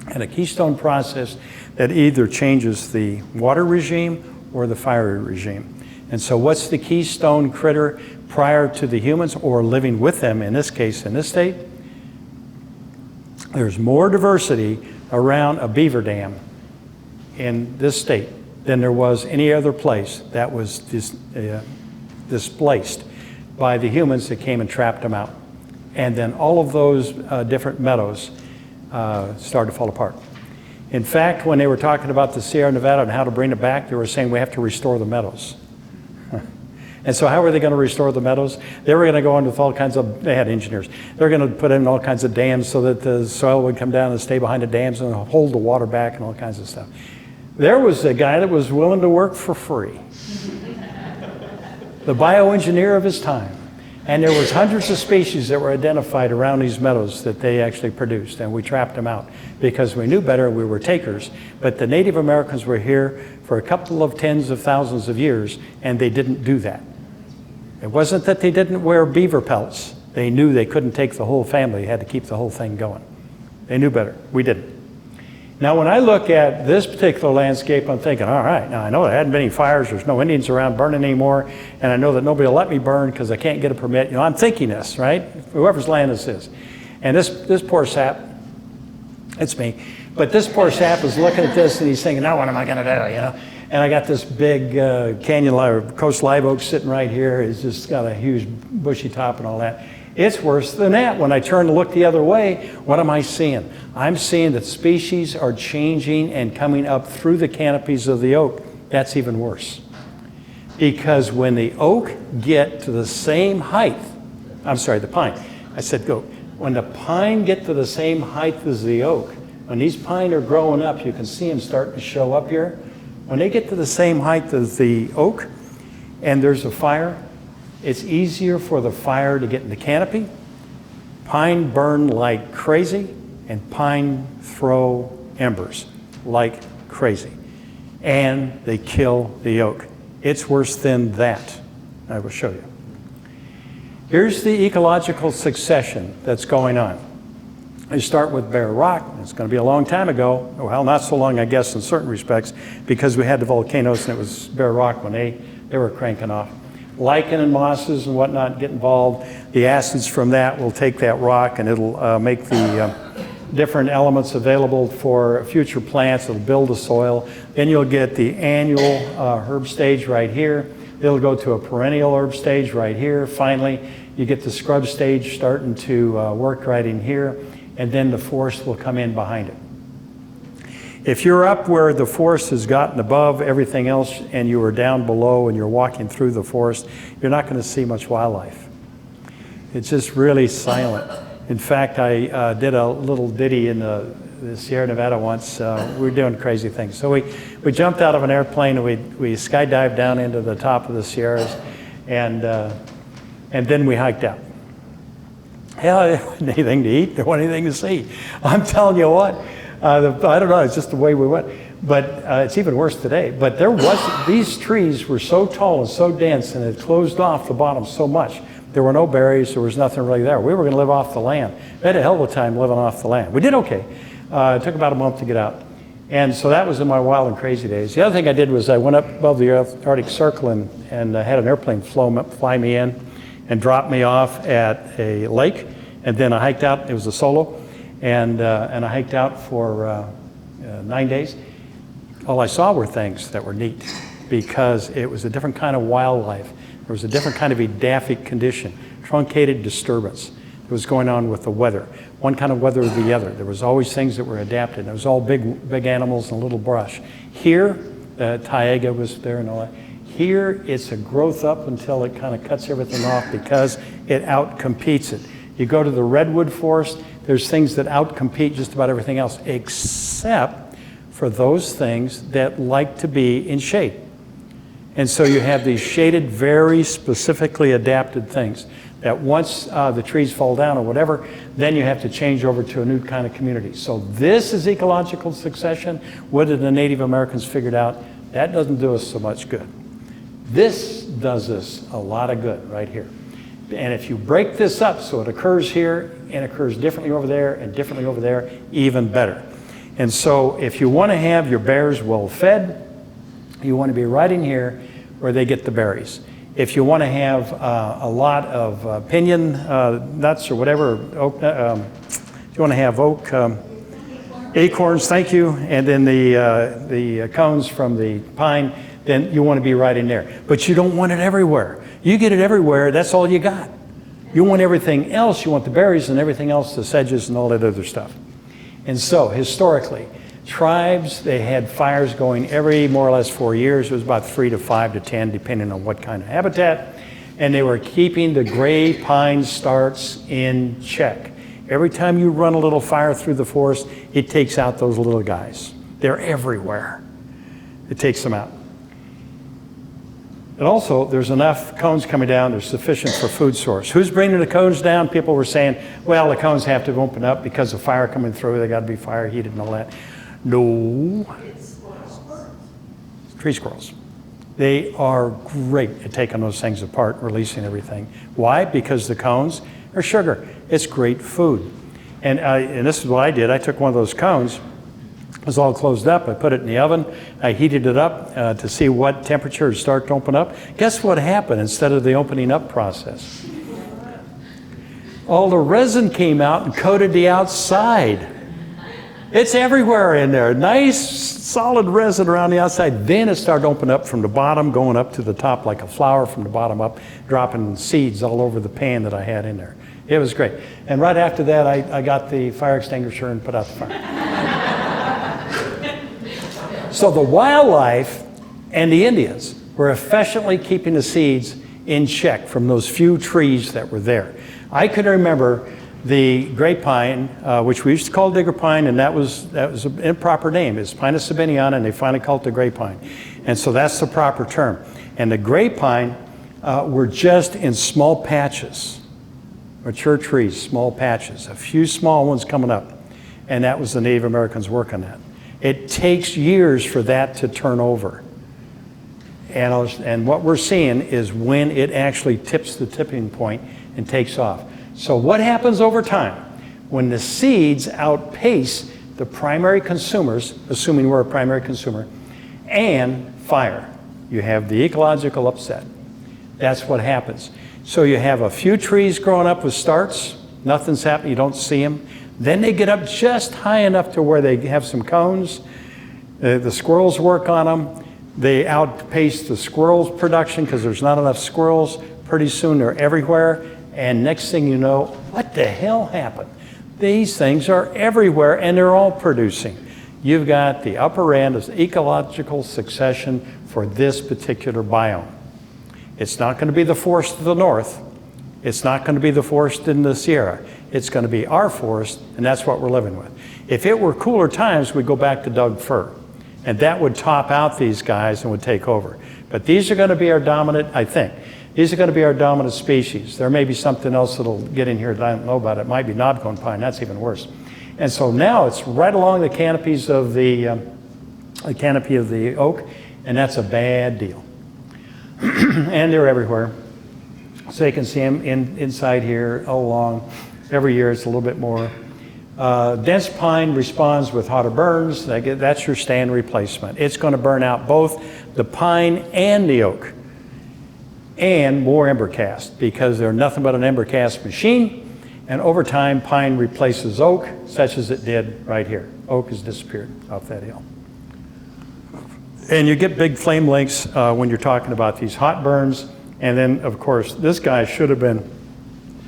And a keystone process that either changes the water regime or the fire regime. And so what's the keystone critter prior to the humans or living with them, in this case, in this state? There's more diversity around a beaver dam in this state than there was any other place that was displaced by the humans that came and trapped them out. And then all of those different meadows started to fall apart. In fact, when they were talking about the Sierra Nevada and how to bring it back, they were saying we have to restore the meadows. And so how were they going to restore the meadows? They were going to go in with all kinds of, they had engineers, they were going to put in all kinds of dams so that the soil would come down and stay behind the dams and hold the water back and all kinds of stuff. There was a guy that was willing to work for free. The bioengineer of his time. And there was hundreds of species that were identified around these meadows that they actually produced, and we trapped them out because we knew better. We were takers, but the Native Americans were here for a couple of tens of thousands of years, and they didn't do that. It wasn't that they didn't wear beaver pelts. They knew they couldn't take the whole family. They had to keep the whole thing going. They knew better. We didn't. Now, when I look at this particular landscape, I'm thinking, all right, now I know there hadn't been any fires, there's no Indians around burning anymore, and I know that nobody will let me burn because I can't get a permit. I'm thinking this, right? Whoever's land this is. And this poor sap, it's me, but this poor sap is looking at this and he's thinking, now what am I going to do, And I got this big coast live oak sitting right here. It's just got a huge bushy top and all that. It's worse than that. When I turn to look the other way, what am I seeing? I'm seeing that species are changing and coming up through the canopies of the oak. That's even worse. Because when the oak get to the same height, the pine. I said goat. When the pine get to the same height as the oak, when these pine are growing up, you can see them starting to show up here. When they get to the same height as the oak and there's a fire, it's easier for the fire to get in the canopy. Pine burn like crazy, and pine throw embers. like crazy. And they kill the oak. It's worse than that. I will show you. Here's the ecological succession that's going on. I start with bare rock. It's going to be a long time ago. Well, not so long, I guess, in certain respects, because we had the volcanoes and it was bare rock when they were cranking off. Lichen and mosses and whatnot get involved. The acids from that will take that rock and it'll make the different elements available for future plants. It'll build the soil. Then you'll get the annual herb stage right here. It'll go to a perennial herb stage right here. Finally, you get the scrub stage starting to work right in here, and then the forest will come in behind it. If you're up where the forest has gotten above everything else and you are down below and you're walking through the forest, you're not going to see much wildlife. It's just really silent. In fact, I did a little ditty in the Sierra Nevada once. We were doing crazy things. So we jumped out of an airplane and we skydived down into the top of the Sierras, and then we hiked out. Hell, there wasn't anything to eat. There wasn't anything to see. I'm telling you what, I don't know, it's just the way we went. But it's even worse today. But these trees were so tall and so dense, and it closed off the bottom so much. There were no berries, there was nothing really there. We were going to live off the land. We had a hell of a time living off the land. We did okay. It took about a month to get out. And so that was in my wild and crazy days. The other thing I did was I went up above the Arctic Circle and had an airplane fly me in and drop me off at a lake. And then I hiked out. It was a solo. And I hiked out for 9 days. All I saw were things that were neat because it was a different kind of wildlife. There was a different kind of edaphic condition, truncated disturbance that was going on with the weather. One kind of weather or the other. There was always things that were adapted. It was all big animals and a little brush. Here, taiga was there and all that. Here, it's a growth up until it kind of cuts everything off because it outcompetes it. You go to the redwood forest, there's things that outcompete just about everything else, except for those things that like to be in shade. And so you have these shaded, very specifically adapted things that once the trees fall down or whatever, then you have to change over to a new kind of community. So this is ecological succession. What did the Native Americans figured out? That doesn't do us so much good. This does us a lot of good right here. And if you break this up so it occurs here and occurs differently over there and differently over there, even better. And so if you want to have your bears well fed, you want to be right in here where they get the berries. If you want to have a lot of pinyon nuts or whatever, oak, if you want to have oak acorns, thank you, and then the cones from the pine, then you want to be right in there. But you don't want it everywhere. You get it everywhere, that's all you got. You want everything else, you want the berries and everything else, the sedges and all that other stuff. And so, historically, tribes, they had fires going every more or less 4 years. It was about 3 to 5 to 10, depending on what kind of habitat. And they were keeping the gray pine starts in check. Every time you run a little fire through the forest, it takes out those little guys. They're everywhere. It takes them out. And also, there's enough cones coming down, there's sufficient for food source. Who's bringing the cones down? People were saying, well, the cones have to open up because of fire coming through, they got to be fire heated and all that. No. Tree squirrels. They are great at taking those things apart, releasing everything. Why? Because the cones are sugar. It's great food. And this is what I did. I took one of those cones. It was all closed up. I put it in the oven. I heated it up to see what temperature it started to open up. Guess what happened instead of the opening up process? All the resin came out and coated the outside. It's everywhere in there. Nice, solid resin around the outside. Then it started to open up from the bottom, going up to the top like a flower from the bottom up, dropping seeds all over the pan that I had in there. It was great. And right after that, I got the fire extinguisher and put out the fire. So the wildlife and the Indians were efficiently keeping the seeds in check from those few trees that were there. I can remember the great pine, which we used to call digger pine, and that was an improper name. It's Pinus sabiniana, and they finally called it the gray pine. And so that's the proper term. And the gray pine were just in small patches, mature trees, small patches, a few small ones coming up. And that was the Native Americans' work on that. It takes years for that to turn over. And what we're seeing is when it actually tips the tipping point and takes off. So what happens over time? When the seeds outpace the primary consumers, assuming we're a primary consumer, and fire, you have the ecological upset. That's what happens. So you have a few trees growing up with starts, nothing's happening, you don't see them. Then they get up just high enough to where they have some cones. The squirrels work on them. They outpace the squirrels' production because there's not enough squirrels. Pretty soon they're everywhere. And next thing you know, what the hell happened? These things are everywhere and they're all producing. You've got the upper end of ecological succession for this particular biome. It's not going to be the forest to the north. It's not going to be the forest in the Sierra. It's going to be our forest, and that's what we're living with. If it were cooler times, we'd go back to Doug fir, and that would top out these guys and would take over. But these are going to be our dominant, I think. These are going to be our dominant species. There may be something else that'll get in here that I don't know about. It might be knobcone pine. That's even worse. And so now it's right along the canopies of the canopy of the oak, and that's a bad deal. And they're everywhere. So you can see them inside here all along. Every year it's a little bit more. Dense pine responds with hotter burns. That's your stand replacement. It's going to burn out both the pine and the oak, and more ember cast, because they're nothing but an ember cast machine. And over time, pine replaces oak, such as it did right here. Oak has disappeared off that hill. And you get big flame lengths when you're talking about these hot burns. And then, of course, this guy should have been,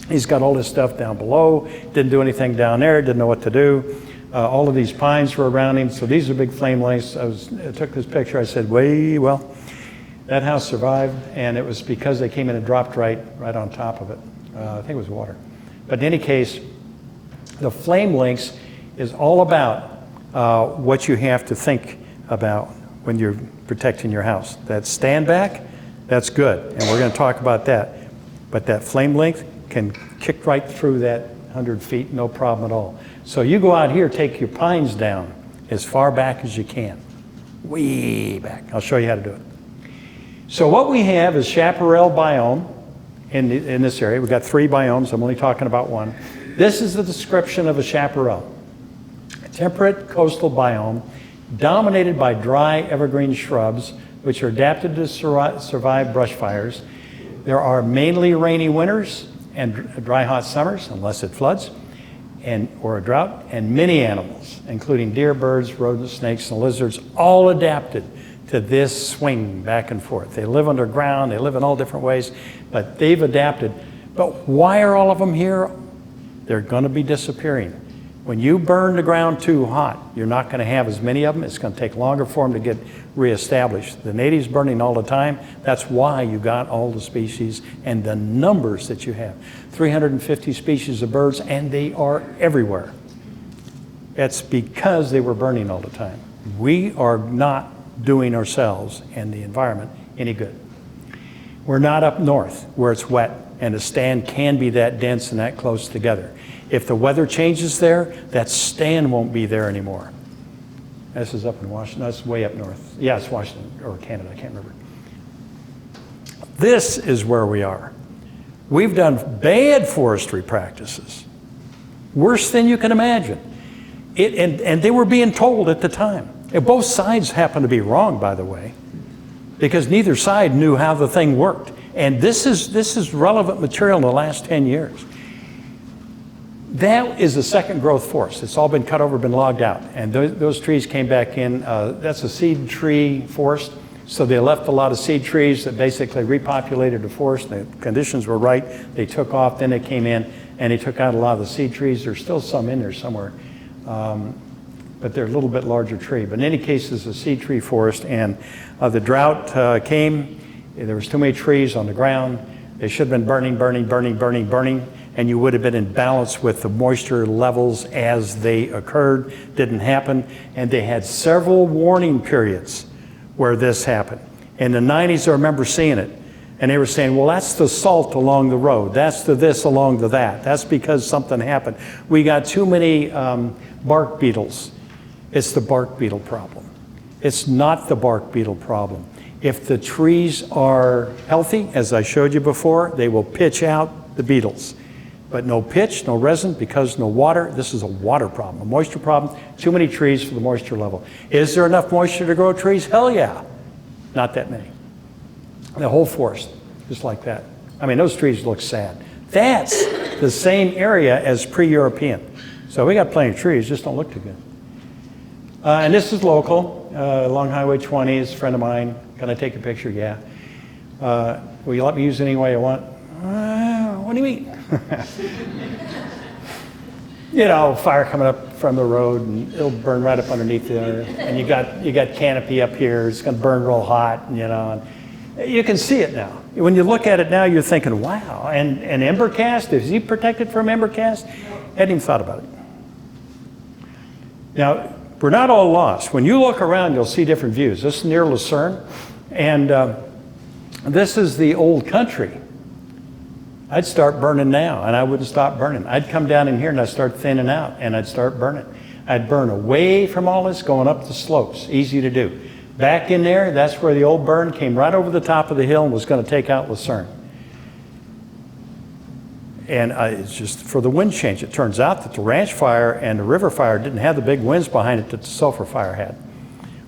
he's got all this stuff down below, didn't do anything down there, didn't know what to do. All of these pines were around him, so these are big flame lengths. I took this picture, I said, well, that house survived, and it was because they came in and dropped right on top of it. I think it was water. But in any case, the flame lengths is all about what you have to think about when you're protecting your house. That stand back, that's good, and we're going to talk about that. But that flame length can kick right through that 100 feet, no problem at all. So you go out here, take your pines down as far back as you can, way back. I'll show you how to do it. So what we have is Chaparral Biome in this area. We've got 3 biomes. I'm only talking about one. This is the description of a chaparral. A temperate coastal biome dominated by dry evergreen shrubs, which are adapted to survive brush fires. There are mainly rainy winters and dry hot summers, unless it floods, or a drought, and many animals, including deer, birds, rodents, snakes, and lizards, all adapted to this swing back and forth. They live underground, they live in all different ways, but they've adapted. But why are all of them here? They're going to be disappearing. When you burn the ground too hot, you're not going to have as many of them. It's going to take longer for them to get reestablished. The natives burning all the time, that's why you got all the species and the numbers that you have. 350 species of birds, and they are everywhere. That's because they were burning all the time. We are not doing ourselves and the environment any good. We're not up north where it's wet and the stand can be that dense and that close together. If the weather changes there, that stand won't be there anymore. This is up in Washington. That's way up north. Yeah, it's Washington or Canada, I can't remember. This is where we are. We've done bad forestry practices, worse than you can imagine. And they were being told at the time. And both sides happen to be wrong, by the way, because neither side knew how the thing worked. And this is relevant material in the last 10 years. That is a second growth forest. It's all been cut over, been logged out. And those trees came back in. That's a seed tree forest. So they left a lot of seed trees that basically repopulated the forest. The conditions were right. They took off, then they came in and they took out a lot of the seed trees. There's still some in there somewhere. But they're a little bit larger tree. But in any case, it's a seed tree forest, and the drought came. There was too many trees on the ground. They should have been burning, and you would have been in balance with the moisture levels as they occurred. Didn't happen, and they had several warning periods where this happened. In the 90s, I remember seeing it, and they were saying, well, that's the salt along the road. That's the this along the that. That's because something happened. We got too many bark beetles It's the bark beetle problem. It's not the bark beetle problem. If the trees are healthy, as I showed you before, they will pitch out the beetles. But no pitch, no resin, because no water. This is a water problem, a moisture problem. Too many trees for the moisture level. Is there enough moisture to grow trees? Hell yeah. Not that many. The whole forest, just like that. I mean, those trees look sad. That's the same area as pre-European. So we got plenty of trees, just don't look too good. And this is local, along Highway 20, is a friend of mine. Can I take a picture? Yeah. Will you let me use it any way you want? What do you mean? You know, fire coming up from the road, and it'll burn right up underneath there. And you got canopy up here. It's going to burn real hot, you know. And you can see it now. When you look at it now, you're thinking, wow. And ember cast, is he protected from ember cast? Hadn't even thought about it. Now, we're not all lost. When you look around, you'll see different views. This is near Lucerne, and this is the old country. I'd start burning now, and I wouldn't stop burning. I'd come down in here, and I'd start thinning out, and I'd start burning. I'd burn away from all this, going up the slopes. Easy to do. Back in there, that's where the old burn came right over the top of the hill and was going to take out Lucerne. And it's just for the wind change. It turns out that the ranch fire and the river fire didn't have the big winds behind it that the sulfur fire had,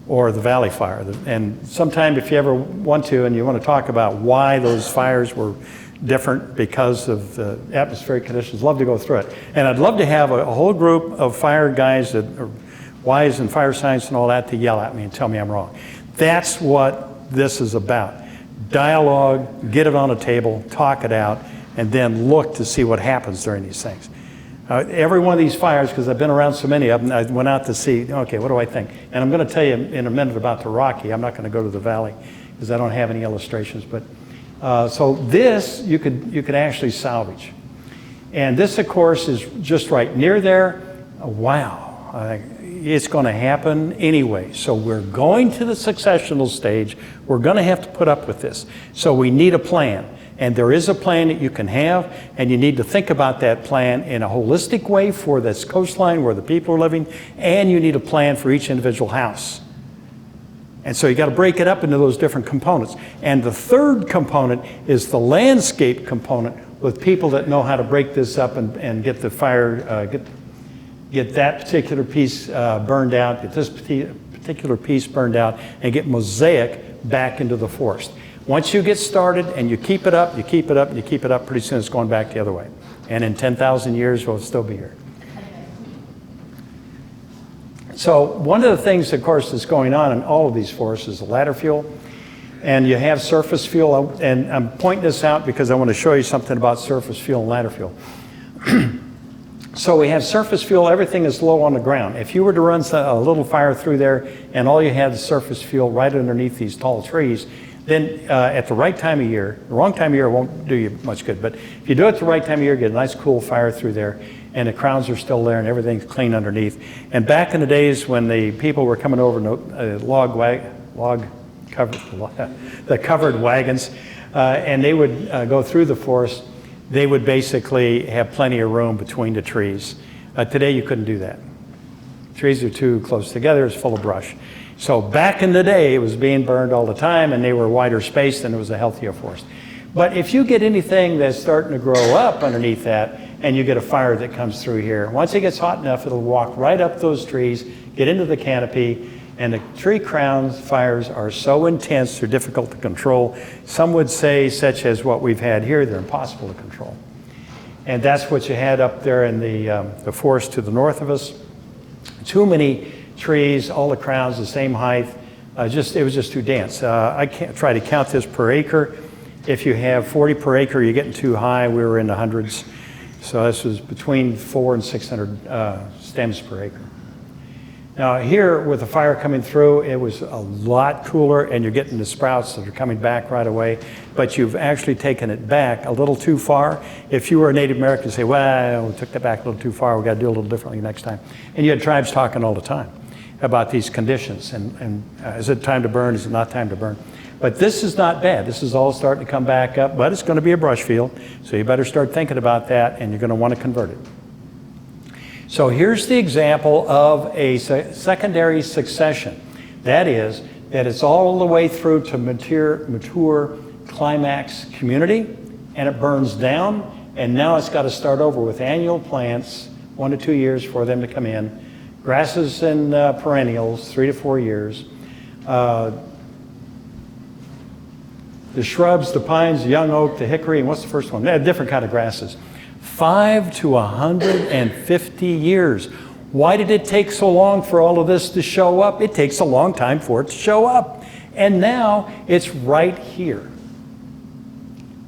or the valley fire. And sometime if you ever want to, and you want to talk about why those fires were different because of the atmospheric conditions, love to go through it. And I'd love to have a whole group of fire guys that are wise in fire science and all that to yell at me and tell me I'm wrong. That's what this is about. Dialogue, get it on a table, talk it out, and then look to see what happens during these things. Every one of these fires, because I've been around so many of them, I went out to see, okay, what do I think? And I'm going to tell you in a minute about the Rocky. I'm not going to go to the valley because I don't have any illustrations. But so this you could actually salvage. And this, of course, is just right near there. Wow, it's going to happen anyway. So we're going to the successional stage. We're going to have to put up with this. So we need a plan. And there is a plan that you can have, and you need to think about that plan in a holistic way for this coastline where the people are living, and you need a plan for each individual house. And so you got to break it up into those different components. And the third component is the landscape component, with people that know how to break this up and get the fire, get that particular piece burned out, get this particular piece burned out, and get mosaic back into the forest. Once you get started and you keep it up, you keep it up, you keep it up, pretty soon it's going back the other way. And in 10,000 years, we'll still be here. So one of the things, of course, that's going on in all of these forests is the ladder fuel. And you have surface fuel. And I'm pointing this out because I want to show you something about surface fuel and ladder fuel. So we have surface fuel. Everything is low on the ground. If you were to run a little fire through there and all you had is surface fuel right underneath these tall trees, then at the right time of year, the wrong time of year won't do you much good, but if you do it the right time of year, get a nice cool fire through there, and the crowns are still there and everything's clean underneath. And back in the days when the people were coming over the covered wagons, and they would go through the forest, they would basically have plenty of room between the trees. Today you couldn't do that. Trees are too close together, it's full of brush. So back in the day, it was being burned all the time, and they were wider spaced, and it was a healthier forest. But if you get anything that's starting to grow up underneath that, and you get a fire that comes through here, once it gets hot enough, it'll walk right up those trees, get into the canopy, and the tree crown fires are so intense, they're difficult to control. Some would say, such as what we've had here, they're impossible to control. And that's what you had up there in the forest to the north of us. Too many trees, all the crowns the same height. It was just too dense. I can't try to count this per acre. If you have 40 per acre, you're getting too high. We were in the hundreds. So this was between 400 and 600 stems per acre. Now here, with the fire coming through, it was a lot cooler, and you're getting the sprouts that are coming back right away, but you've actually taken it back a little too far. If you were a Native American, you'd say, well, we took that back a little too far, we got to do a little differently next time. And you had tribes talking all the time about these conditions, and is it time to burn, is it not time to burn? But this is not bad. This is all starting to come back up, but it's going to be a brush field, so you better start thinking about that, and you're going to want to convert it. So here's the example of a secondary succession. That is, that it's all the way through to mature climax community, and it burns down, and now it's got to start over with annual plants, 1 to 2 years for them to come in, grasses and perennials, 3 to 4 years, the shrubs, the pines, the young oak, the hickory, and what's the first one? Different kind of grasses. 5 to 150 years. Why did it take so long for all of this to show up? It takes a long time for it to show up. And now it's right here.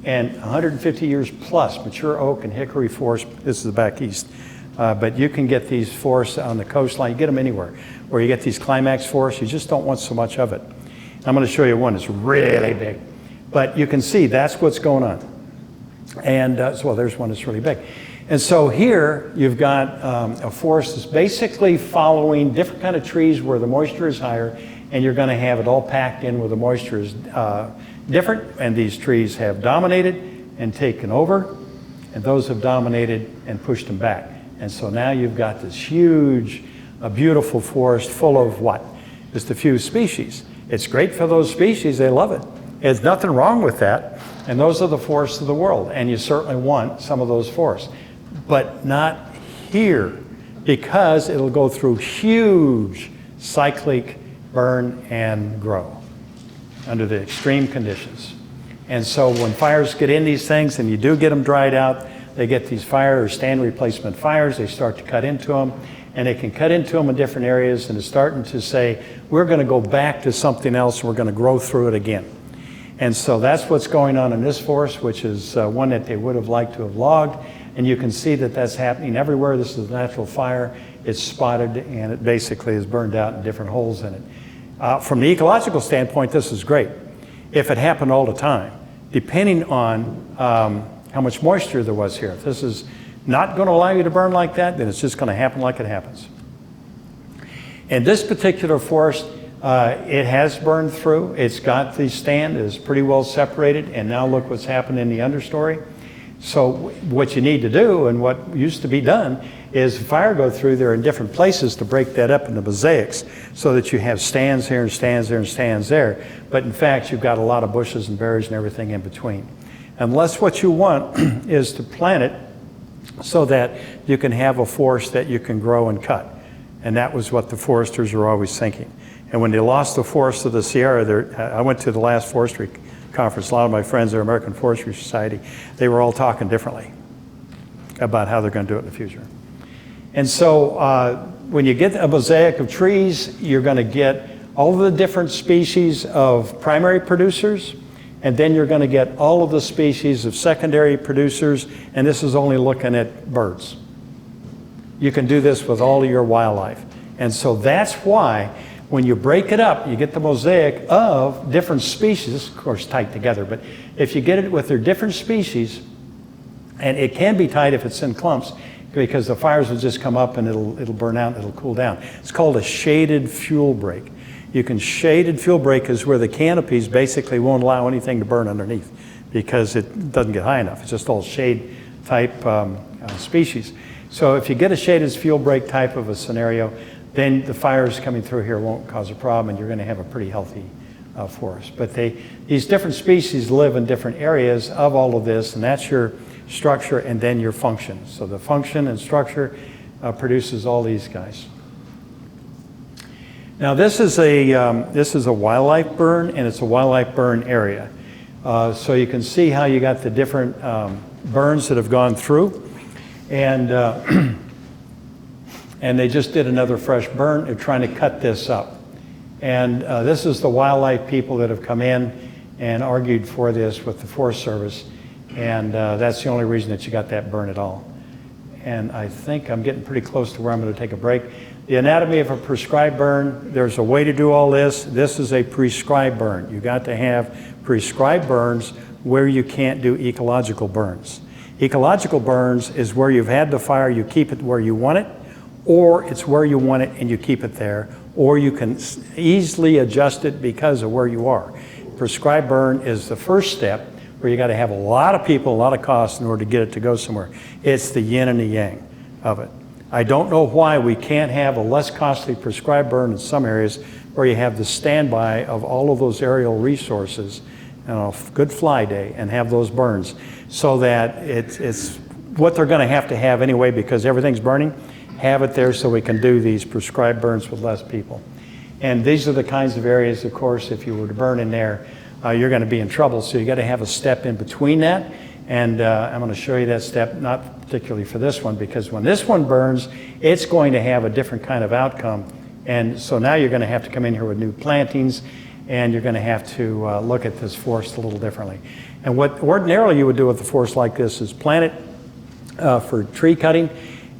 And 150 years plus, mature oak and hickory forest. This is the back east. But you can get these forests on the coastline. You get them anywhere. Where you get these climax forests, you just don't want so much of it. I'm going to show you one that's really big. But you can see that's what's going on. And well, there's one that's really big. And so here you've got a forest that's basically following different kind of trees where the moisture is higher, and you're going to have it all packed in where the moisture is different. And these trees have dominated and taken over, and those have dominated and pushed them back. And so now you've got this huge, beautiful forest full of what? Just a few species. It's great for those species. They love it. There's nothing wrong with that. And those are the forests of the world. And you certainly want some of those forests. But not here, because it'll go through huge cyclic burn and grow under the extreme conditions. And so when fires get in these things, and you do get them dried out, they get these fire or stand replacement fires, they start to cut into them, and they can cut into them in different areas, and it's starting to say, we're going to go back to something else, and we're going to grow through it again. And so that's what's going on in this forest, which is one that they would have liked to have logged. And you can see that that's happening everywhere. This is a natural fire. It's spotted, and it basically is burned out in different holes in it. From the ecological standpoint, this is great. If it happened all the time, depending on how much moisture there was here. If this is not going to allow you to burn like that, then it's just going to happen like it happens. In this particular forest, it has burned through. It's got the stand, it is pretty well separated, and now look what's happened in the understory. So what you need to do, and what used to be done, is fire go through there in different places to break that up into mosaics so that you have stands here and stands there and stands there. But in fact, you've got a lot of bushes and berries and everything in between. Unless what you want is to plant it so that you can have a forest that you can grow and cut. And that was what the foresters were always thinking. And when they lost the forests of the Sierra, I went to the last forestry conference. A lot of my friends at American Forestry Society, they were all talking differently about how they're going to do it in the future. And so when you get a mosaic of trees, you're going to get all of the different species of primary producers, and then you're going to get all of the species of secondary producers, and this is only looking at birds. You can do this with all of your wildlife. And so that's why when you break it up, you get the mosaic of different species, of course tied together, but if you get it with their different species, and it can be tied if it's in clumps, because the fires will just come up and it'll burn out, it'll cool down. It's called a shaded fuel break. You can shaded fuel break is where the canopies basically won't allow anything to burn underneath because it doesn't get high enough. It's just all shade type species. So if you get a shaded fuel break type of a scenario, then the fires coming through here won't cause a problem, and you're going to have a pretty healthy forest. But these different species live in different areas of all of this, and that's your structure and then your function. So the function and structure produces all these guys. Now this is a wildlife burn, and it's a wildlife burn area. So you can see how you got the different burns that have gone through, and and they just did another fresh burn. They're trying to cut this up. And this is the wildlife people that have come in and argued for this with the Forest Service. And that's the only reason that you got that burn at all. And I think I'm getting pretty close to where I'm going to take a break. The anatomy of a prescribed burn, there's a way to do all this. This is a prescribed burn. You got to have prescribed burns where you can't do ecological burns. Ecological burns is where you've had the fire, you keep it where you want it, or it's where you want it and you keep it there, or you can easily adjust it because of where you are. Prescribed burn is the first step where you got to have a lot of people, a lot of costs in order to get it to go somewhere. It's the yin and the yang of it. I don't know why we can't have a less costly prescribed burn in some areas where you have the standby of all of those aerial resources on a good fly day and have those burns, so that it's what they're going to have anyway, because everything's burning. Have it there so we can do these prescribed burns with less people. And these are the kinds of areas, of course, if you were to burn in there, you're going to be in trouble. So you got to have a step in between that. And I'm going to show you that step, not particularly for this one, because when this one burns, it's going to have a different kind of outcome. And so now you're going to have to come in here with new plantings, and you're going to have to look at this forest a little differently. And what ordinarily you would do with a forest like this is plant it for tree cutting.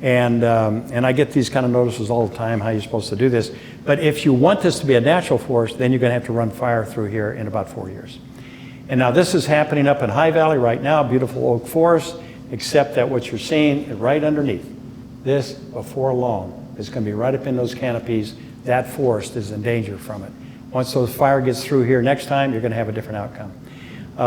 And I get these kind of notices all the time, how you're supposed to do this. But if you want this to be a natural forest, then you're going to have to run fire through here in about 4 years. And now this is happening up in High Valley right now, beautiful oak forest, except that what you're seeing right underneath this, before long, is going to be right up in those canopies. That forest is in danger from it. Once those fire gets through here next time, you're going to have a different outcome.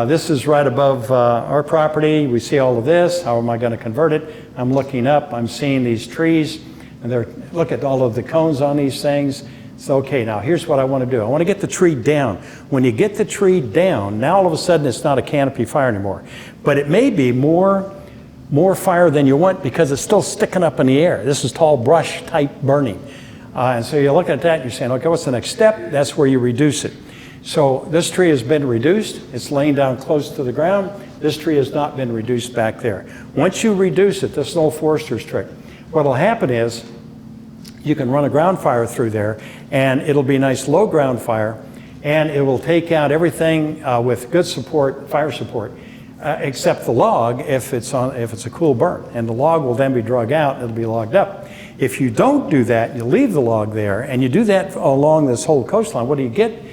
This is right above our property. We see all of this. How am I going to convert it? I'm looking up. I'm seeing these trees. And look at all of the cones on these things. So, okay, now here's what I want to do. I want to get the tree down. When you get the tree down, now all of a sudden it's not a canopy fire anymore. But it may be more fire than you want because it's still sticking up in the air. This is tall brush type burning. And so you're looking at that and you're saying, okay, what's the next step? That's where you reduce it. So this tree has been reduced. It's laying down close to the ground. This tree has not been reduced back there. Once you reduce it, this is an old forester's trick. What will happen is you can run a ground fire through there, and it'll be a nice low ground fire, and it will take out everything with good support, fire support, except the log if it's a cool burn. And the log will then be drug out, it'll be logged up. If you don't do that, you leave the log there, and you do that along this whole coastline, what do you get?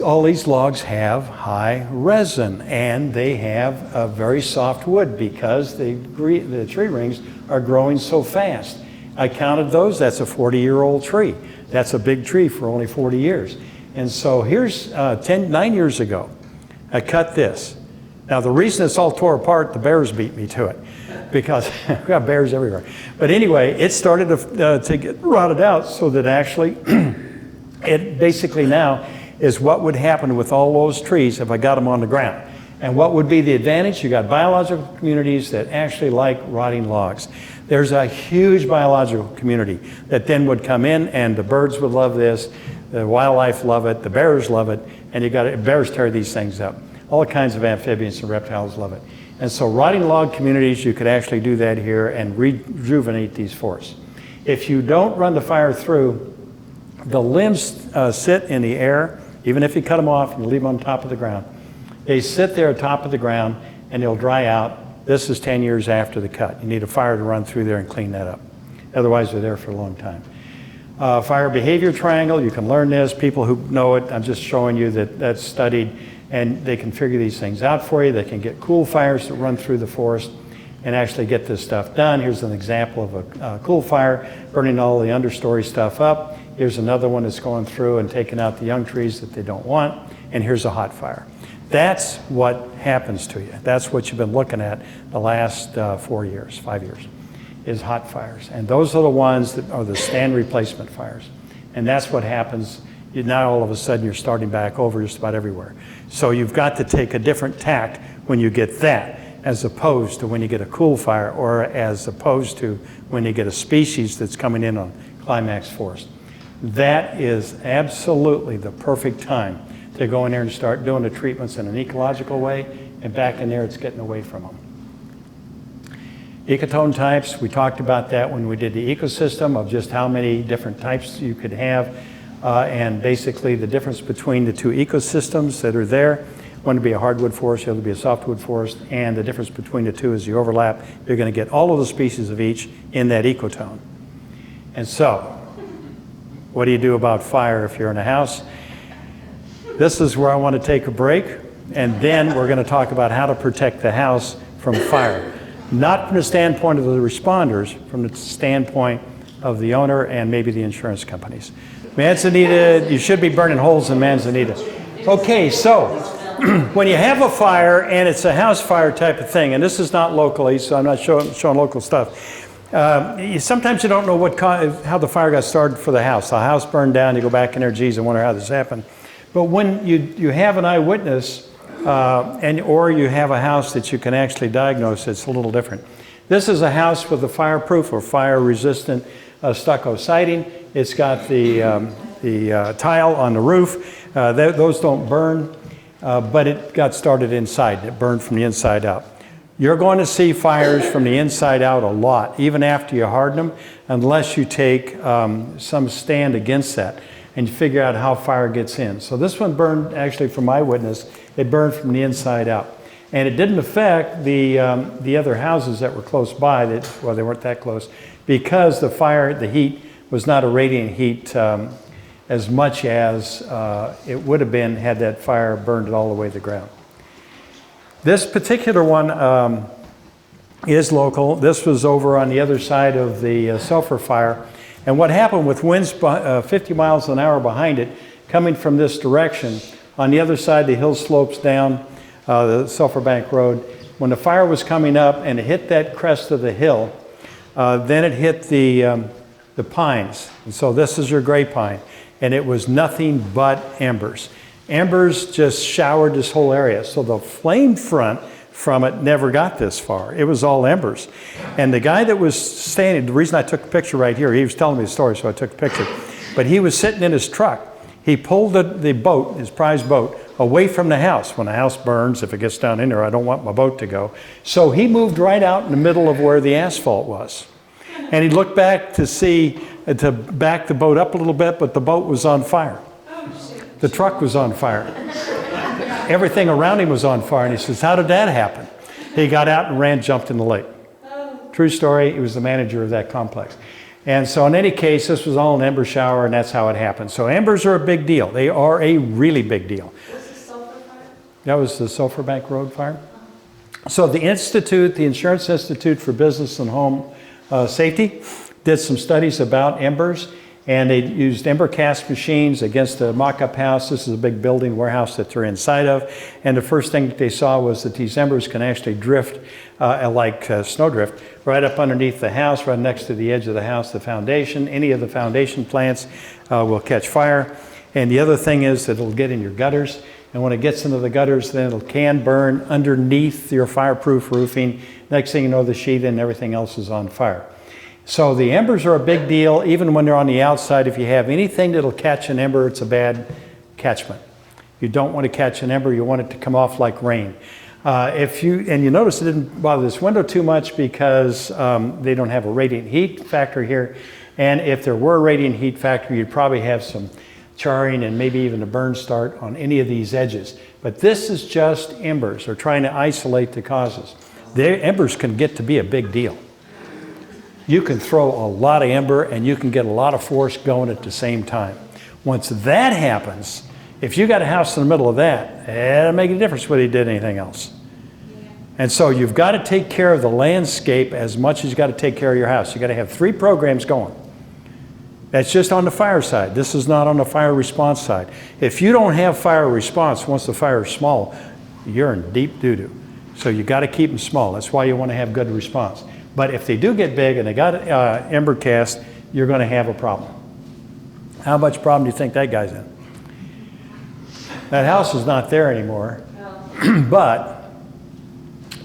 All these logs have high resin, and they have a very soft wood because the tree rings are growing so fast. I counted those. That's a 40-year-old tree. That's a big tree for only 40 years. And so here's 9 years ago, I cut this. Now the reason it's all tore apart, the bears beat me to it, because we've got bears everywhere. But anyway, it started to get rotted out, so that actually it basically now is what would happen with all those trees if I got them on the ground. And what would be the advantage? You got biological communities that actually like rotting logs. There's a huge biological community that then would come in, and the birds would love this, the wildlife love it, the bears love it, and bears tear these things up. All kinds of amphibians and reptiles love it. And so rotting log communities, you could actually do that here and rejuvenate these forests. If you don't run the fire through, the limbs sit in the air, even if you cut them off and you leave them on top of the ground. They sit there at top of the ground and they'll dry out. This is 10 years after the cut. You need a fire to run through there and clean that up. Otherwise, they're there for a long time. Fire behavior triangle, you can learn this. People who know it, I'm just showing you that that's studied, and they can figure these things out for you. They can get cool fires that run through the forest and actually get this stuff done. Here's an example of a cool fire burning all the understory stuff up. Here's another one that's going through and taking out the young trees that they don't want. And here's a hot fire. That's what happens to you. That's what you've been looking at the last 5 years, is hot fires. And those are the ones that are the stand replacement fires. And that's what happens. Now all of a sudden you're starting back over just about everywhere. So you've got to take a different tact when you get that, as opposed to when you get a cool fire, or as opposed to when you get a species that's coming in on Climax Force. That is absolutely the perfect time to go in there and start doing the treatments in an ecological way, and back in there it's getting away from them. Ecotone types, we talked about that when we did the ecosystem, of just how many different types you could have, and basically the difference between the two ecosystems that are there. One would be a hardwood forest, the other would be a softwood forest, and the difference between the two is the overlap. You're going to get all of the species of each in that ecotone. And so, what do you do about fire if you're in a house? This is where I want to take a break, and then we're going to talk about how to protect the house from fire. Not from the standpoint of the responders, from the standpoint of the owner and maybe the insurance companies. Manzanita, you should be burning holes in Manzanita. Okay, so when you have a fire and it's a house fire type of thing, and this is not locally, so I'm not showing local stuff. Sometimes you don't know how the fire got started for the house. The house burned down, you go back in there, geez, I wonder how this happened. But when you have an eyewitness, or you have a house that you can actually diagnose, it's a little different. This is a house with a fireproof or fire-resistant stucco siding. It's got the tile on the roof. Those don't burn, but it got started inside. It burned from the inside out. You're going to see fires from the inside out a lot, even after you harden them, unless you take some stand against that and you figure out how fire gets in. So this one burned, actually from my witness, it burned from the inside out. And it didn't affect the other houses that were close by, well, they weren't that close, because the heat was not a radiant heat as much as it would have been had that fire burned it all the way to the ground. This particular one is local. This was over on the other side of the sulfur fire. And what happened with winds 50 miles an hour behind it, coming from this direction, on the other side the hill slopes down the Sulphur Bank Road. When the fire was coming up and it hit that crest of the hill, then it hit the pines. And so this is your gray pine. And it was nothing but embers. Embers just showered this whole area. So the flame front from it never got this far. It was all embers. And the guy that was standing, the reason I took a picture right here, he was telling me the story, so I took a picture. But he was sitting in his truck. He pulled the boat, his prize boat, away from the house. When the house burns, if it gets down in there, I don't want my boat to go. So he moved right out in the middle of where the asphalt was. And he looked back to back the boat up a little bit, but the boat was on fire. The truck was on fire. Everything around him was on fire. And he says, how did that happen? He got out and jumped in the lake. True story. He was the manager of that complex. And so in any case, this was all an ember shower, and that's how it happened. So embers are a big deal. They are a really big deal. Was the sulfur fire? That was the Sulphur Bank Road fire. So the Insurance Institute for Business and Home Safety, did some studies about embers, and they used ember cast machines against a mock-up house. This is a big building warehouse that they're inside of. And the first thing that they saw was that these embers can actually drift like snowdrift right up underneath the house, right next to the edge of the house, the foundation. Any of the foundation plants will catch fire. And the other thing is that it'll get in your gutters. And when it gets into the gutters, then it can burn underneath your fireproof roofing. Next thing you know, the sheathing and everything else is on fire. So the embers are a big deal, even when they're on the outside. If you have anything that'll catch an ember, it's a bad catchment. You don't want to catch an ember, you want it to come off like rain. And you notice it didn't bother this window too much because they don't have a radiant heat factor here. And if there were a radiant heat factor, you'd probably have some charring and maybe even a burn start on any of these edges. But this is just embers. They're trying to isolate the causes. The embers can get to be a big deal. You can throw a lot of ember and you can get a lot of force going at the same time. Once that happens, if you got a house in the middle of that, it'll make a difference whether you did anything else. And so you've got to take care of the landscape as much as you got to take care of your house. You got to have 3 programs going. That's just on the fire side. This is not on the fire response side. If you don't have fire response, once the fire is small, you're in deep doo-doo. So you got to keep them small. That's why you want to have good response. But if they do get big and they got ember cast, you're going to have a problem. How much problem do you think that guy's in? That house is not there anymore, but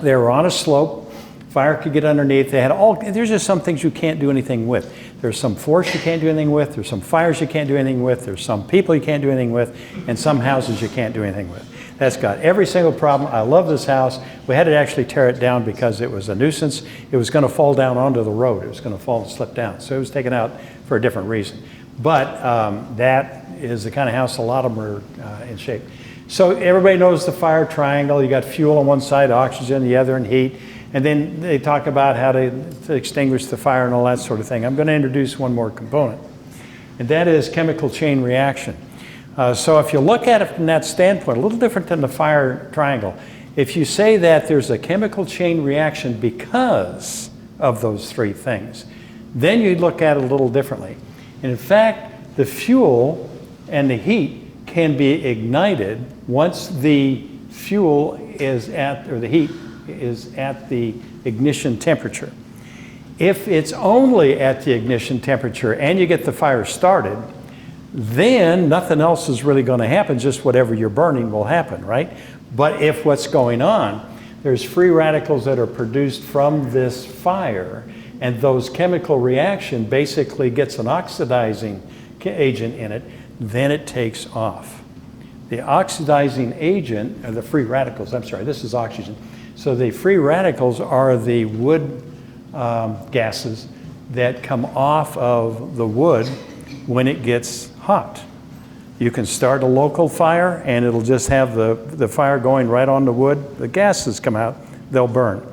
they were on a slope. Fire could get underneath. There's just some things you can't do anything with. There's some force you can't do anything with. There's some fires you can't do anything with. There's some people you can't do anything with. And some houses you can't do anything with. That's got every single problem. I love this house. We had to actually tear it down because it was a nuisance. It was going to fall down onto the road. It was going to fall and slip down. So it was taken out for a different reason. But that is the kind of house a lot of them are in shape. So everybody knows the fire triangle. You got fuel on one side, oxygen on the other, and heat. And then they talk about how to extinguish the fire and all that sort of thing. I'm going to introduce one more component, and that is chemical chain reaction. So if you look at it from that standpoint, a little different than the fire triangle. If you say that there's a chemical chain reaction because of those 3 things, then you look at it a little differently. And in fact, the fuel and the heat can be ignited once the fuel is at, or the heat is at the ignition temperature. If it's only at the ignition temperature and you get the fire started, then nothing else is really going to happen, just whatever you're burning will happen, right? But if what's going on, there's free radicals that are produced from this fire, and those chemical reaction basically gets an oxidizing agent in it, then it takes off. The oxidizing agent, or the free radicals, I'm sorry, this is oxygen. So the free radicals are the wood gases that come off of the wood when it gets hot. You can start a local fire and it'll just have the fire going right on the wood. The gases come out, they'll burn.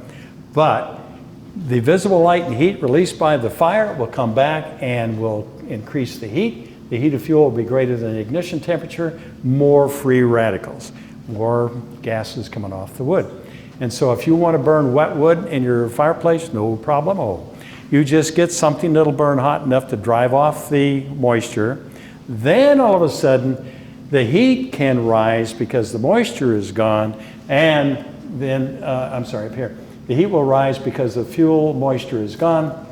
But the visible light and heat released by the fire will come back and will increase the heat. The heat of fuel will be greater than the ignition temperature, more free radicals, more gases coming off the wood. And so if you want to burn wet wood in your fireplace, no problemo. You just get something that'll burn hot enough to drive off the moisture. Then all of a sudden, the heat can rise because the moisture is gone, and then, I'm sorry, up here. The heat will rise because the fuel moisture is gone.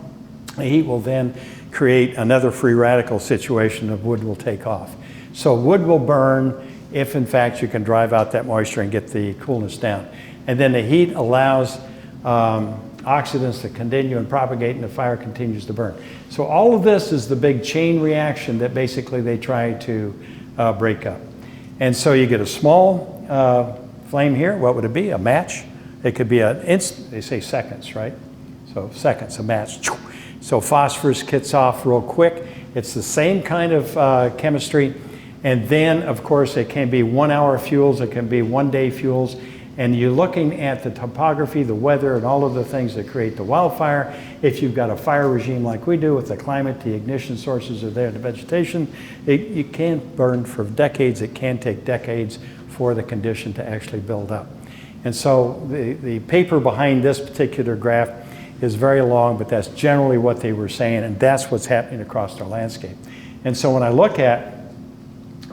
The heat will then create another free radical situation of wood will take off. So wood will burn if in fact you can drive out that moisture and get the coolness down. And then the heat allows oxidants to continue and propagate, and the fire continues to burn. So all of this is the big chain reaction that basically they try to break up. And so you get a small flame here. What would it be? A match? It could be they say seconds, right? So seconds, a match. So phosphorus gets off real quick. It's the same kind of chemistry. And then, of course, it can be 1 hour fuels. It can be 1 day fuels. And you're looking at the topography, the weather, and all of the things that create the wildfire. If you've got a fire regime like we do with the climate, the ignition sources are there, the vegetation, you can't burn for decades. It can take decades for the condition to actually build up. And so the paper behind this particular graph is very long, but that's generally what they were saying, and that's what's happening across our landscape. And so when I look at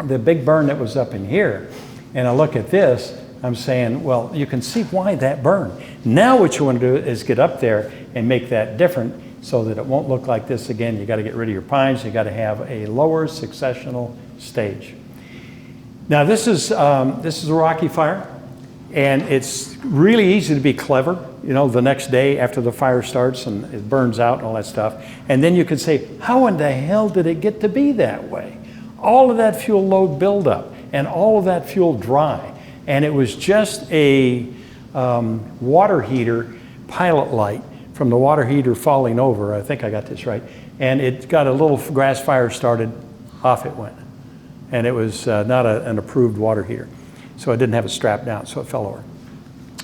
the big burn that was up in here, and I look at this, I'm saying, well, you can see why that burned. Now what you want to do is get up there and make that different so that it won't look like this again. You got to get rid of your pines. You got to have a lower successional stage. Now this is a rocky fire, and it's really easy to be clever. You know, the next day after the fire starts and it burns out and all that stuff, and then you can say, how in the hell did it get to be that way? All of that fuel load buildup and all of that fuel dry. And it was just a water heater pilot light from the water heater falling over. I think I got this right. And it got a little grass fire started, off it went. And it was not an approved water heater. So it didn't have it strapped down, so it fell over.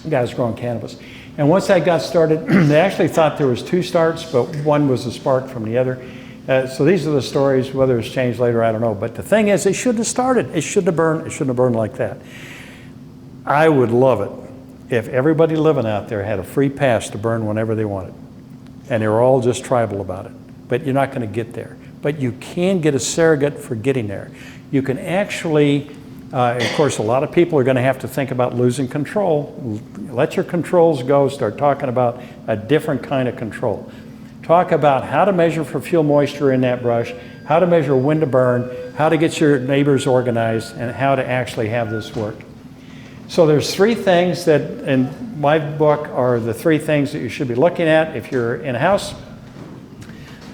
The guy was growing cannabis. And once that got started, they actually thought there was 2 starts, but one was a spark from the other. So these are the stories. Whether it's changed later, I don't know. But the thing is, it shouldn't have started. It shouldn't have burned. It shouldn't have burned like that. I would love it if everybody living out there had a free pass to burn whenever they wanted. And they were all just tribal about it. But you're not going to get there. But you can get a surrogate for getting there. You can actually, of course, a lot of people are going to have to think about losing control. Let your controls go. Start talking about a different kind of control. Talk about how to measure for fuel moisture in that brush, how to measure when to burn, how to get your neighbors organized, and how to actually have this work. So there's 3 things that in my book are the 3 things that you should be looking at if you're in a house.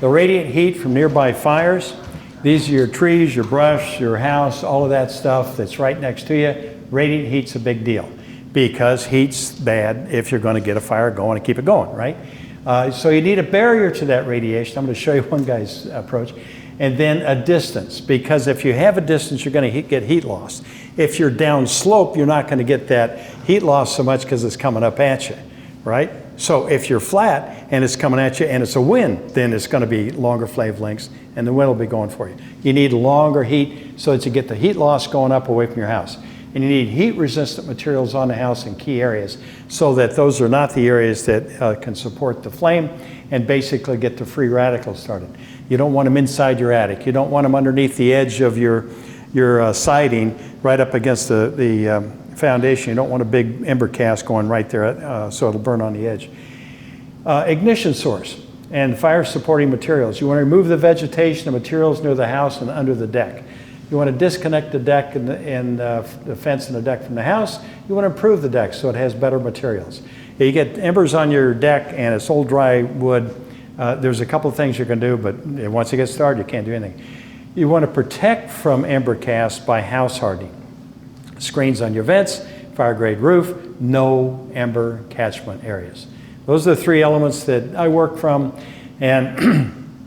The radiant heat from nearby fires. These are your trees, your brush, your house, all of that stuff that's right next to you. Radiant heat's a big deal because heat's bad if you're going to get a fire going and keep it going, right? So you need a barrier to that radiation. I'm going to show you one guy's approach. And then a distance, because if you have a distance, you're going to get heat loss. If you're down slope, you're not going to get that heat loss so much because it's coming up at you, right? So if you're flat and it's coming at you and it's a wind, then it's going to be longer flame lengths and the wind will be going for you. You need longer heat so that you get the heat loss going up away from your house. And you need heat-resistant materials on the house in key areas so that those are not the areas that can support the flame and basically get the free radicals started. You don't want them inside your attic. You don't want them underneath the edge of your siding right up against the foundation. You don't want a big ember cast going right there so it'll burn on the edge. Ignition source. And fire supporting materials. You want to remove the vegetation and materials near the house and under the deck. You want to disconnect the deck and the fence and the deck from the house. You want to improve the deck so it has better materials. You get embers on your deck and it's old dry wood. There's a couple of things you can do, but once you get started, you can't do anything. You want to protect from ember cast by house hardening. Screens on your vents, fire grade roof, no ember catchment areas. Those are the three elements that I work from. And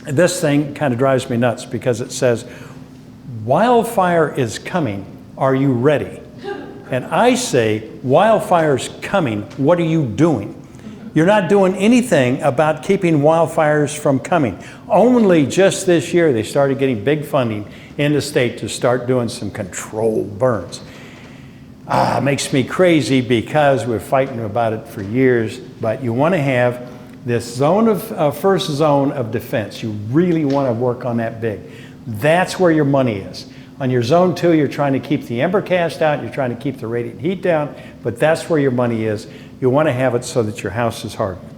this thing kind of drives me nuts because it says, wildfire is coming, are you ready? And I say, wildfire's coming, what are you doing? You're not doing anything about keeping wildfires from coming. Only just this year they started getting big funding in the state to start doing some controlled burns. It makes me crazy because we're fighting about it for years, but you want to have this zone of first zone of defense. You really want to work on that big. That's where your money is. On your zone 2, you're trying to keep the ember cast out, you're trying to keep the radiant heat down, but that's where your money is. You want to have it so that your house is hardened.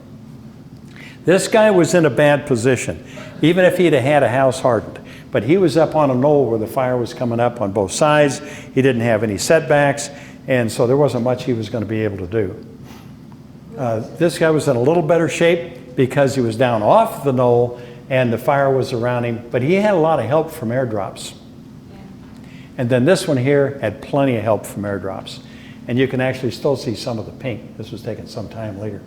This guy was in a bad position, even if he'd have had a house hardened. But he was up on a knoll where the fire was coming up on both sides. He didn't have any setbacks, and so there wasn't much he was going to be able to do. This guy was in a little better shape because he was down off the knoll and the fire was around him, but he had a lot of help from airdrops. And then this one here had plenty of help from airdrops. And you can actually still see some of the pink. This was taken some time later.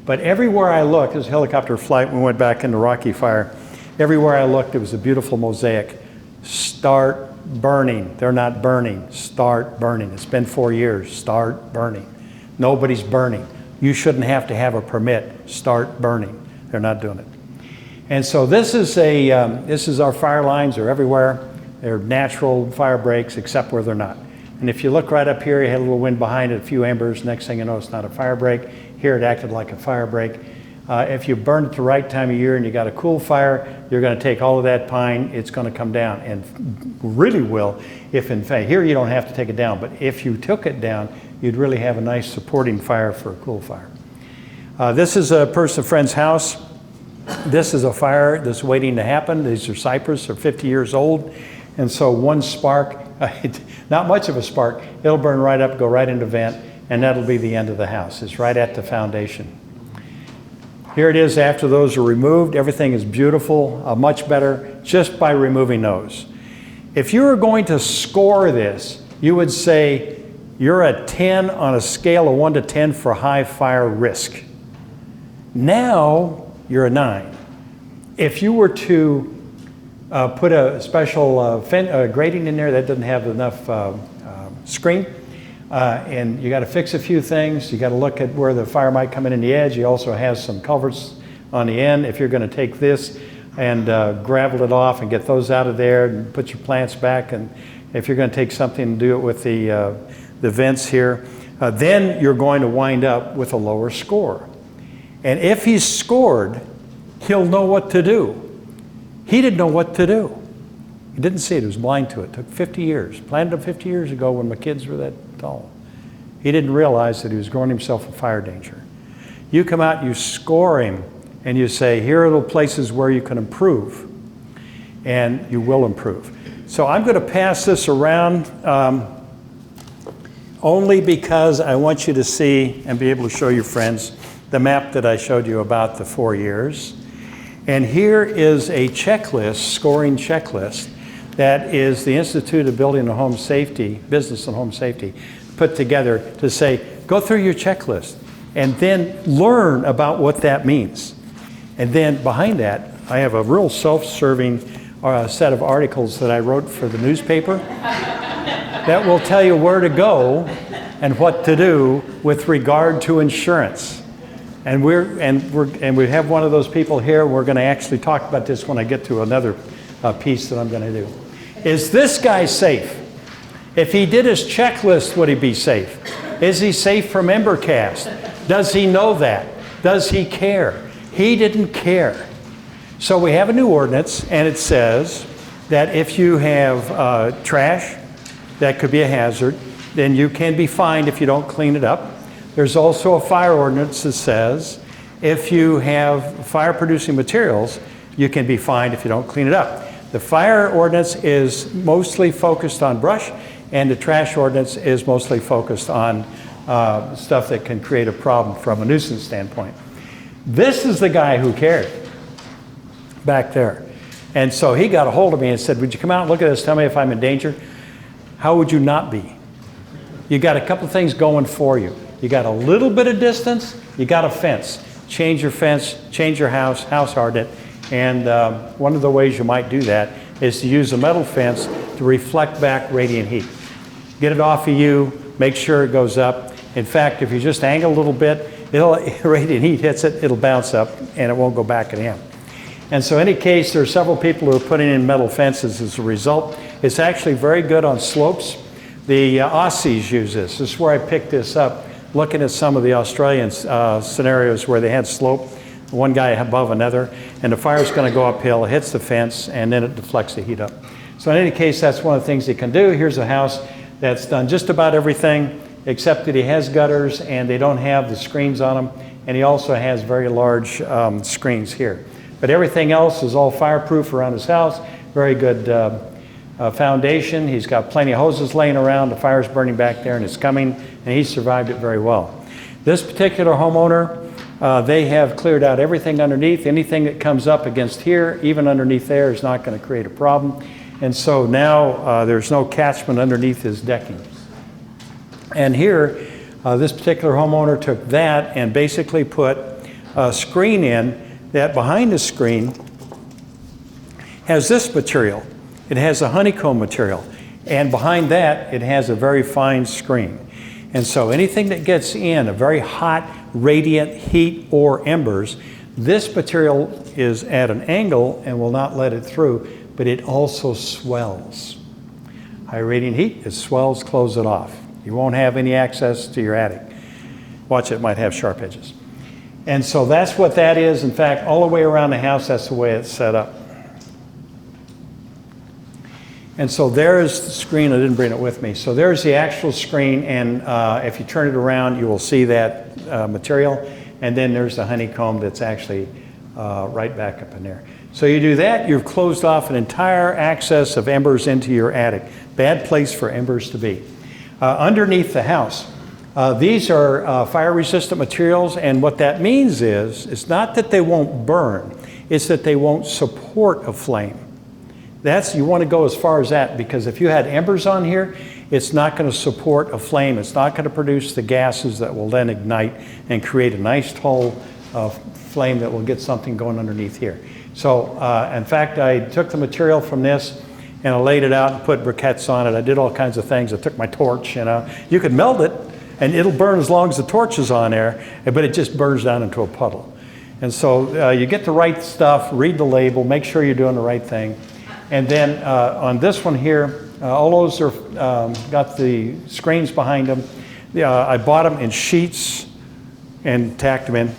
But everywhere I looked, this helicopter flight, we went back into Rocky Fire. Everywhere I looked, it was a beautiful mosaic. Start burning. They're not burning. Start burning. It's been 4 years. Start burning. Nobody's burning. You shouldn't have to have a permit. Start burning. They're not doing it. And so this is our fire lines. They're everywhere. They're natural fire breaks, except where they're not. And if you look right up here, you had a little wind behind it, a few embers. Next thing you know, it's not a fire break. Here it acted like a fire break. If you burn at the right time of year and you got a cool fire, you're going to take all of that pine, it's going to come down, and really will if in fact, here you don't have to take it down, but if you took it down, you'd really have a nice supporting fire for a cool fire. This is a friend's house. This is a fire that's waiting to happen. These are cypress, they're 50 years old. And so one spark, not much of a spark, it'll burn right up, go right into vent, and that'll be the end of the house. It's right at the foundation. Here it is after those are removed. Everything is beautiful, much better just by removing those. If you were going to score this, you would say you're a 10 on a scale of 1 to 10 for high fire risk. Now you're a 9. If you were to put a special grating in there that doesn't have enough screen, and you got to fix a few things. You got to look at where the fire might come in the edge. You also have some culverts on the end. If you're going to take this and gravel it off and get those out of there and put your plants back, and if you're going to take something and do it with the vents here, then you're going to wind up with a lower score. And if he's scored, he'll know what to do. He didn't know what to do. He didn't see it. He was blind to it. It took 50 years. Planted him 50 years ago when my kids were that tall. He didn't realize that he was growing himself a fire danger. You come out, you score him, and you say, here are the places where you can improve. And you will improve. So I'm going to pass this around only because I want you to see and be able to show your friends the map that I showed you about the 4 years. And here is a checklist, scoring checklist, that is the Institute of Building and Home Safety, Business and Home Safety, put together to say, go through your checklist and then learn about what that means. And then behind that, I have a real self-serving set of articles that I wrote for the newspaper that will tell you where to go and what to do with regard to insurance. And we have one of those people here. We're going to actually talk about this when I get to another piece that I'm going to do. Is this guy safe? If he did his checklist, would he be safe? Is he safe from ember cast? Does he know that? Does he care? He didn't care. So we have a new ordinance, and it says that if you have trash that could be a hazard, then you can be fined if you don't clean it up. There's also a fire ordinance that says If you have fire-producing materials, you can be fined if you don't clean it up. The fire ordinance is mostly focused on brush, and the trash ordinance is mostly focused on stuff that can create a problem from a nuisance standpoint. This is the guy who cared back there. And so he got a hold of me and said, would you come out and look at this, tell me if I'm in danger? How would you not be? You got a couple things going for you. You got a little bit of distance, you got a fence. Change your fence, change your house harden it. And one of the ways you might do that is to use a metal fence to reflect back radiant heat. Get it off of you, make sure it goes up. In fact, if you just angle a little bit, radiant heat hits it, it'll bounce up and it won't go back at him. And so in any case, there are several people who are putting in metal fences as a result. It's actually very good on slopes. The Aussies use this. This is where I picked this up, looking at some of the Australian scenarios where they had slope, one guy above another, and the fire's going to go uphill, it hits the fence, and then it deflects the heat up. So in any case, that's one of the things they can do. Here's a house that's done just about everything, except that he has gutters and they don't have the screens on them, and he also has very large screens here. But everything else is all fireproof around his house, very good foundation. He's got plenty of hoses laying around, the fire's burning back there and it's coming, and he survived it very well. This particular homeowner, they have cleared out everything underneath. Anything that comes up against here, even underneath there, is not going to create a problem. And so now there's no catchment underneath his decking. And here, this particular homeowner took that and basically put a screen in that behind the screen has this material. It has a honeycomb material. And behind that, it has a very fine screen. And so anything that gets in a very hot, radiant heat or embers, this material is at an angle and will not let it through, but it also swells. High radiant heat, it swells, close it off. You won't have any access to your attic. Watch, it might have sharp edges. And so that's what that is. In fact, all the way around the house, that's the way it's set up. And so there's the screen. I didn't bring it with me. So there's the actual screen, and if you turn it around, you will see that material. And then there's the honeycomb that's actually right back up in there. So you do that, you've closed off an entire access of embers into your attic. Bad place for embers to be. Underneath the house, these are fire-resistant materials, and what that means is, it's not that they won't burn, it's that they won't support a flame. You want to go as far as that, because if you had embers on here, it's not going to support a flame. It's not going to produce the gases that will then ignite and create a nice tall flame that will get something going underneath here. So, in fact, I took the material from this and I laid it out and put briquettes on it. I did all kinds of things. I took my torch, you know. You could melt it and it'll burn as long as the torch is on there, but it just burns down into a puddle. And so you get the right stuff, read the label, make sure you're doing the right thing. And then on this one here, all those are got the screens behind them. I bought them in sheets and tacked them in.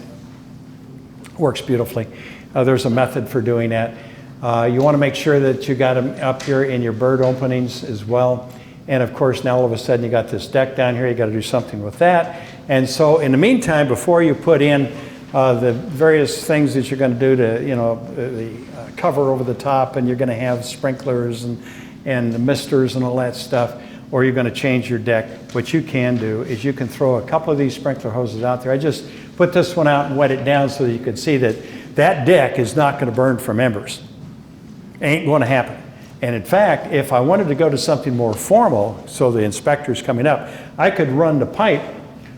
Works beautifully. There's a method for doing that. You want to make sure that you got them up here in your bird openings as well. And of course, now all of a sudden you got this deck down here. You got to do something with that. And so in the meantime, before you put in the various things that you're going to do to, you know, the cover over the top, and you're going to have sprinklers and the misters and all that stuff, or you're going to change your deck, what you can do is you can throw a couple of these sprinkler hoses out there. I just put this one out and wet it down so that you could see that that deck is not going to burn from embers. Ain't going to happen. And in fact, if I wanted to go to something more formal, so the inspector's coming up, I could run the pipe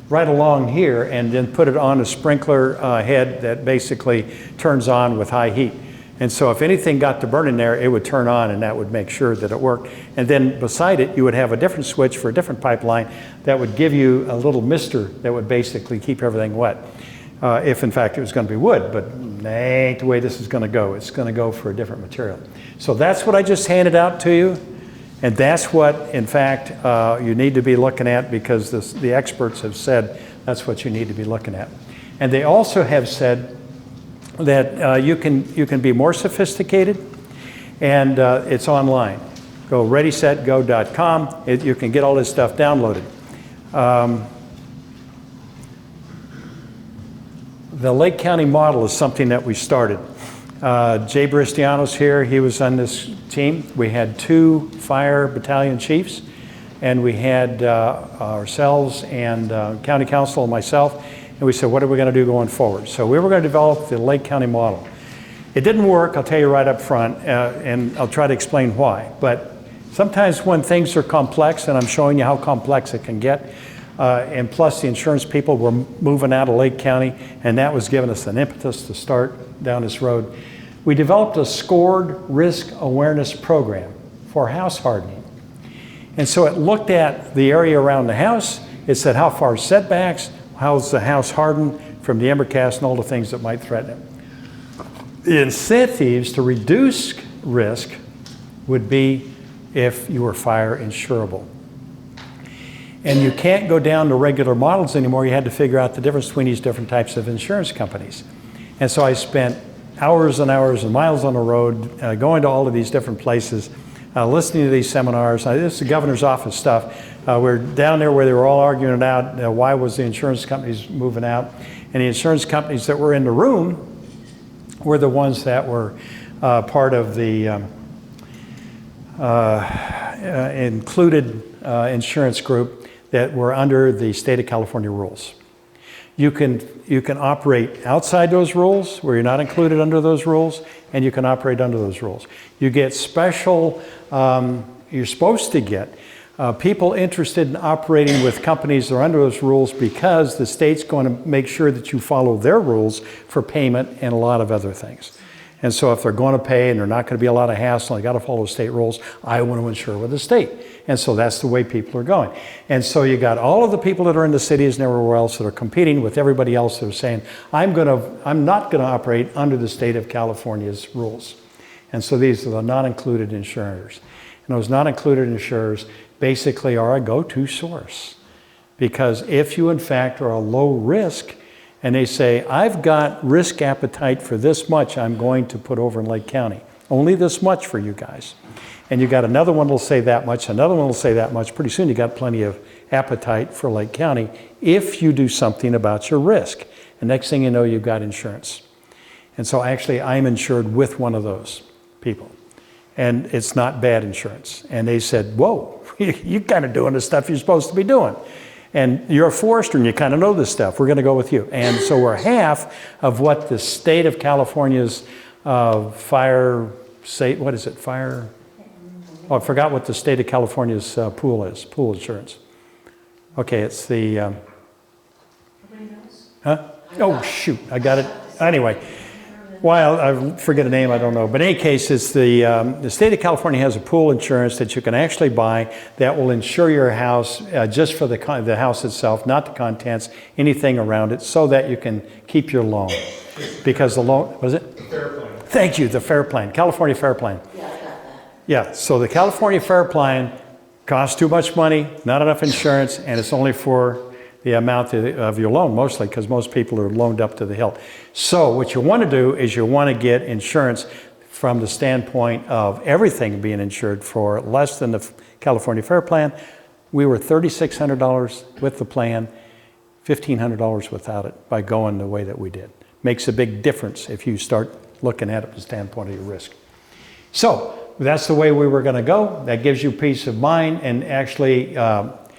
right along here and then put it on a sprinkler head that basically turns on with high heat. And so if anything got to burn in there, it would turn on, and that would make sure that it worked. And then beside it, you would have a different switch for a different pipeline that would give you a little mister that would basically keep everything wet. If in fact it was going to be wood, but that ain't the way this is going to go. It's going to go for a different material. So that's what I just handed out to you, and that's what in fact you need to be looking at, because the experts have said that's what you need to be looking at. And they also have said that you can be more sophisticated, and it's online. Go readysetgo.com. You can get all this stuff downloaded. The Lake County model is something that we started. Jay Bristiano's here, he was on this team. We had 2 fire battalion chiefs, and we had ourselves and county council and myself, and we said, what are we going to do going forward? So we were going to develop the Lake County model. It didn't work, I'll tell you right up front, and I'll try to explain why. But sometimes when things are complex, and I'm showing you how complex it can get, and plus the insurance people were moving out of Lake County, and that was giving us an impetus to start down this road. We developed a scored risk awareness program for house hardening. And so it looked at the area around the house, it said how far setbacks, how's the house hardened from the embercast and all the things that might threaten it. The incentives to reduce risk would be if you were fire insurable. And you can't go down to regular models anymore. You had to figure out the difference between these different types of insurance companies. And so I spent hours and hours and miles on the road, going to all of these different places, listening to these seminars. This is the governor's office stuff. We're down there where they were all arguing it out, why was the insurance companies moving out. And the insurance companies that were in the room were the ones that were part of the included insurance group that were under the state of California rules. You can operate outside those rules where you're not included under those rules, and you can operate under those rules. You get special, you're supposed to get people interested in operating with companies that are under those rules because the state's going to make sure that you follow their rules for payment and a lot of other things. And so if they're going to pay and they're not going to be a lot of hassle, they got to follow state rules, I want to insure with the state. And so that's the way people are going. And so you got all of the people that are in the cities and everywhere else that are competing with everybody else that are saying, I'm not going to operate under the state of California's rules. And so these are the non-included insurers. And those non-included insurers basically are a go-to source. Because if you in fact are a low risk, and they say, I've got risk appetite for this much I'm going to put over in Lake County. Only this much for you guys. And you got another one that'll say that much, another one will say that much. Pretty soon you got plenty of appetite for Lake County if you do something about your risk. And next thing you know, you've got insurance. And so actually I'm insured with one of those people. And it's not bad insurance. And they said, whoa, you're kind of doing the stuff you're supposed to be doing. And you're a forester and you kind of know this stuff. We're going to go with you. And so we're half of what the state of California's fire, what is it, fire? Oh, I forgot what the state of California's pool is, pool insurance. Okay, it's the, huh? Oh, shoot, I got it. Anyway, well, I forget a name, I don't know. But in any case, it's the state of California has a pool insurance that you can actually buy that will insure your house just for the house itself, not the contents, anything around it, so that you can keep your loan. Because the loan, was it? The FAIR Plan. Thank you, the FAIR Plan, California FAIR Plan. Yeah, I got that. Yeah, so the California FAIR Plan costs too much money, not enough insurance, and it's only for the amount of your loan, mostly, because most people are loaned up to the hilt. So what you want to do is you want to get insurance from the standpoint of everything being insured for less than the California FAIR Plan. We were $3,600 with the plan, $1,500 without it by going the way that we did. Makes a big difference if you start looking at it from the standpoint of your risk. So that's the way we were going to go. That gives you peace of mind, and actually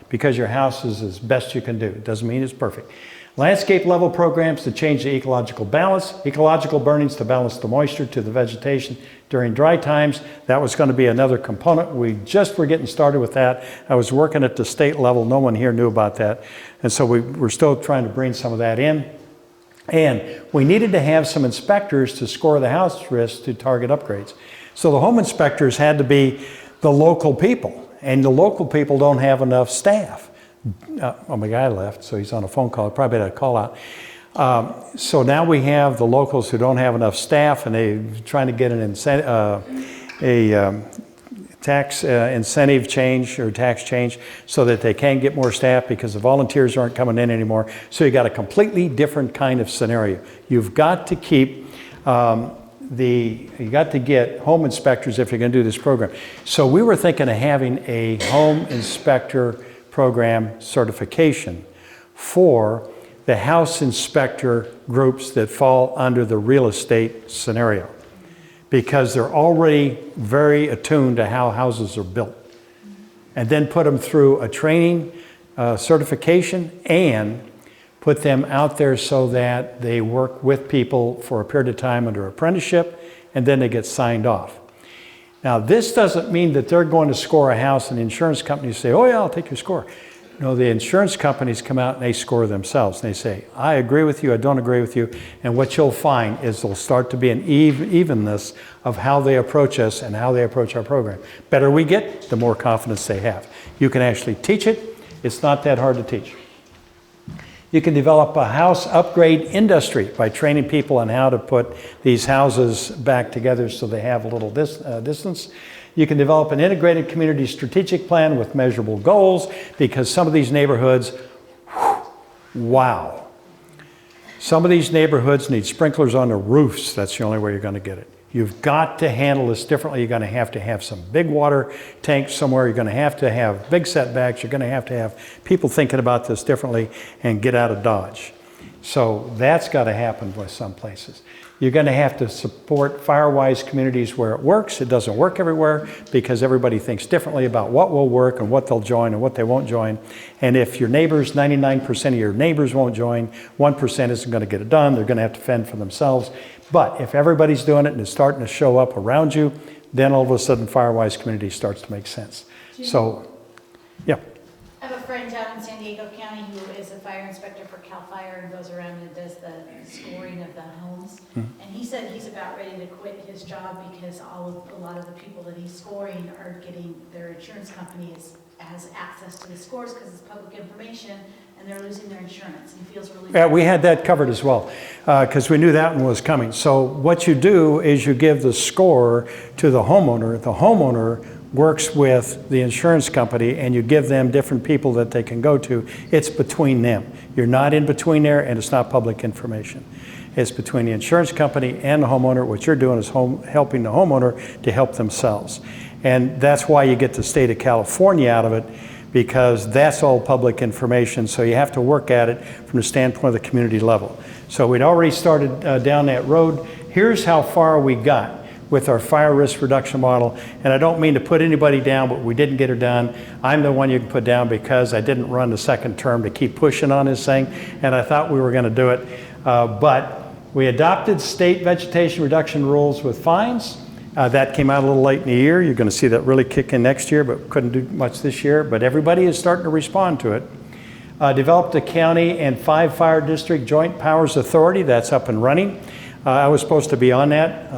because your house is as best you can do. It doesn't mean it's perfect. Landscape level programs to change the ecological balance. Ecological burnings to balance the moisture to the vegetation during dry times. That was going to be another component. We just were getting started with that. I was working at the state level. No one here knew about that. And so we're still trying to bring some of that in. And we needed to have some inspectors to score the house risk to target upgrades. So the home inspectors had to be the local people. And the local people don't have enough staff. Oh, my guy left, so he's on a phone call. Probably had a call out. So now we have the locals who don't have enough staff, and they're trying to get an tax incentive change or tax change so that they can get more staff because the volunteers aren't coming in anymore. So you got a completely different kind of scenario. You've got to keep you got to get home inspectors if you're going to do this program. So we were thinking of having a home inspector program certification for the house inspector groups that fall under the real estate scenario, because they're already very attuned to how houses are built. And then put them through a training, certification, and put them out there so that they work with people for a period of time under apprenticeship, and then they get signed off. Now, this doesn't mean that they're going to score a house and the insurance companies say, oh yeah, I'll take your score. No, the insurance companies come out and they score themselves. And they say, I agree with you, I don't agree with you. And what you'll find is there'll start to be an evenness of how they approach us and how they approach our program. Better we get, the more confidence they have. You can actually teach it. It's not that hard to teach. You can develop a house upgrade industry by training people on how to put these houses back together so they have a little distance. You can develop an integrated community strategic plan with measurable goals, because some of these neighborhoods, wow. Some of these neighborhoods need sprinklers on the roofs. That's the only way you're going to get it. You've got to handle this differently. You're going to have some big water tanks somewhere. You're going to have big setbacks. You're going to have people thinking about this differently and get out of Dodge. So that's got to happen with some places. You're going to have to support fire-wise communities where it works. It doesn't work everywhere because everybody thinks differently about what will work and what they'll join and what they won't join. And if your neighbors, 99% of your neighbors won't join, 1% isn't going to get it done. They're going to have to fend for themselves. But if everybody's doing it and it's starting to show up around you, then all of a sudden fire-wise community starts to make sense. So, yeah. I have a friend down in San Diego County who is a fire inspector for CAL FIRE and goes around and does the scoring of the homes. Mm-hmm. And he said he's about ready to quit his job because a lot of the people that he's scoring are getting, their insurance company has access to the scores because it's public information, and they're losing their insurance. He feels really bad. We had that covered as well because we knew that one was coming. So what you do is you give the score to the homeowner. The homeowner works with the insurance company, and you give them different people that they can go to. It's between them. You're not in between there, and it's not public information. It's between the insurance company and the homeowner. What you're doing is helping the homeowner to help themselves. And that's why you get the state of California out of it, because that's all public information. So you have to work at it from the standpoint of the community level. So we'd already started down that road. Here's how far we got with our fire risk reduction model. And I don't mean to put anybody down, but we didn't get her done. I'm the one you can put down because I didn't run the second term to keep pushing on this thing, and I thought we were going to do it. But we adopted state vegetation reduction rules with fines. That came out a little late in the year. You're going to see that really kick in next year, but couldn't do much this year. But everybody is starting to respond to it. Developed a county and 5 fire district joint powers authority. That's up and running. I was supposed to be on that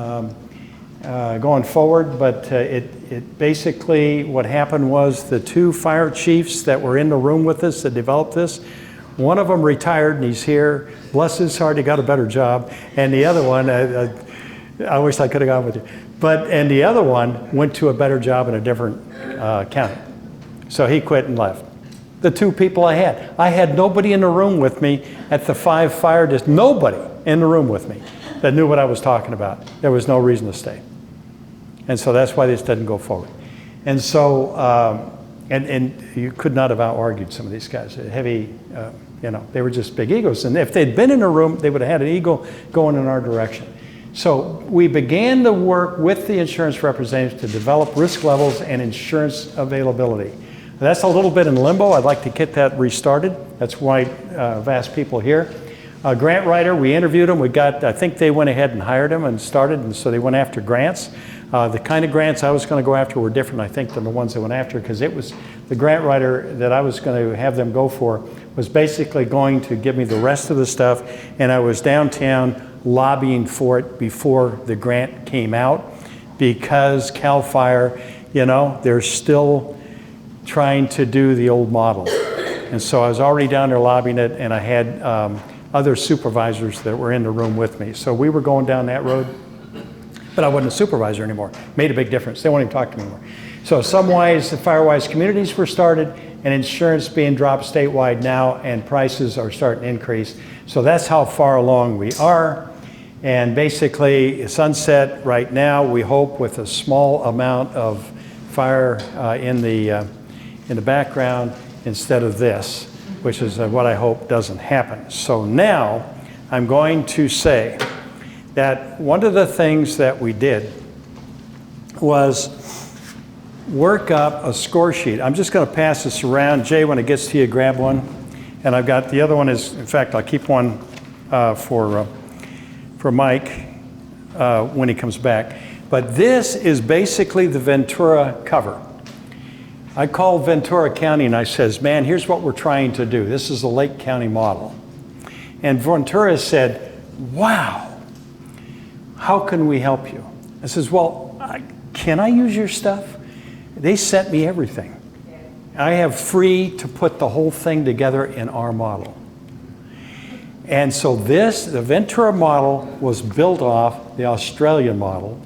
going forward, but it basically, what happened was the 2 fire chiefs that were in the room with us that developed this, one of them retired and he's here. Bless his heart, he got a better job. And the other one, I wish I could have gone with you. And the other one went to a better job in a different county. So he quit and left. The 2 people I had nobody in the room with me at the 5 fire districts, nobody in the room with me that knew what I was talking about. There was no reason to stay. And so that's why this doesn't go forward. And so, and you could not have out-argued some of these guys. Heavy, they were just big egos. And if they'd been in a room, they would have had an ego going in our direction. So we began to work with the insurance representatives to develop risk levels and insurance availability. That's a little bit in limbo. I'd like to get that restarted. That's why I've asked people here. Grant writer, we interviewed them. I think they went ahead and hired them and started, and so they went after grants. The kind of grants I was going to go after were different, I think, than the ones they went after, because it was the grant writer that I was going to have them go for was basically going to give me the rest of the stuff, and I was downtown lobbying for it before the grant came out, because CAL FIRE, they're still trying to do the old model. And so I was already down there lobbying it, and I had other supervisors that were in the room with me. So we were going down that road, but I wasn't a supervisor anymore. Made a big difference. They won't even talk to me anymore. So some wise, the fire-wise communities were started, and insurance being dropped statewide now, and prices are starting to increase. So that's how far along we are. And basically, sunset right now, we hope, with a small amount of fire in the background instead of this. which is what I hope doesn't happen. So now I'm going to say that one of the things that we did was work up a score sheet. I'm just going to pass this around. Jay, when it gets to you, grab one. And I've got the other one is, in fact, I'll keep one for Mike when he comes back. But this is basically the Ventura cover. I called Ventura County and I says, man, here's what we're trying to do. This is the Lake County model. And Ventura said, wow, how can we help you? I says, well, can I use your stuff? They sent me everything. I have free to put the whole thing together in our model. And so the Ventura model was built off the Australian model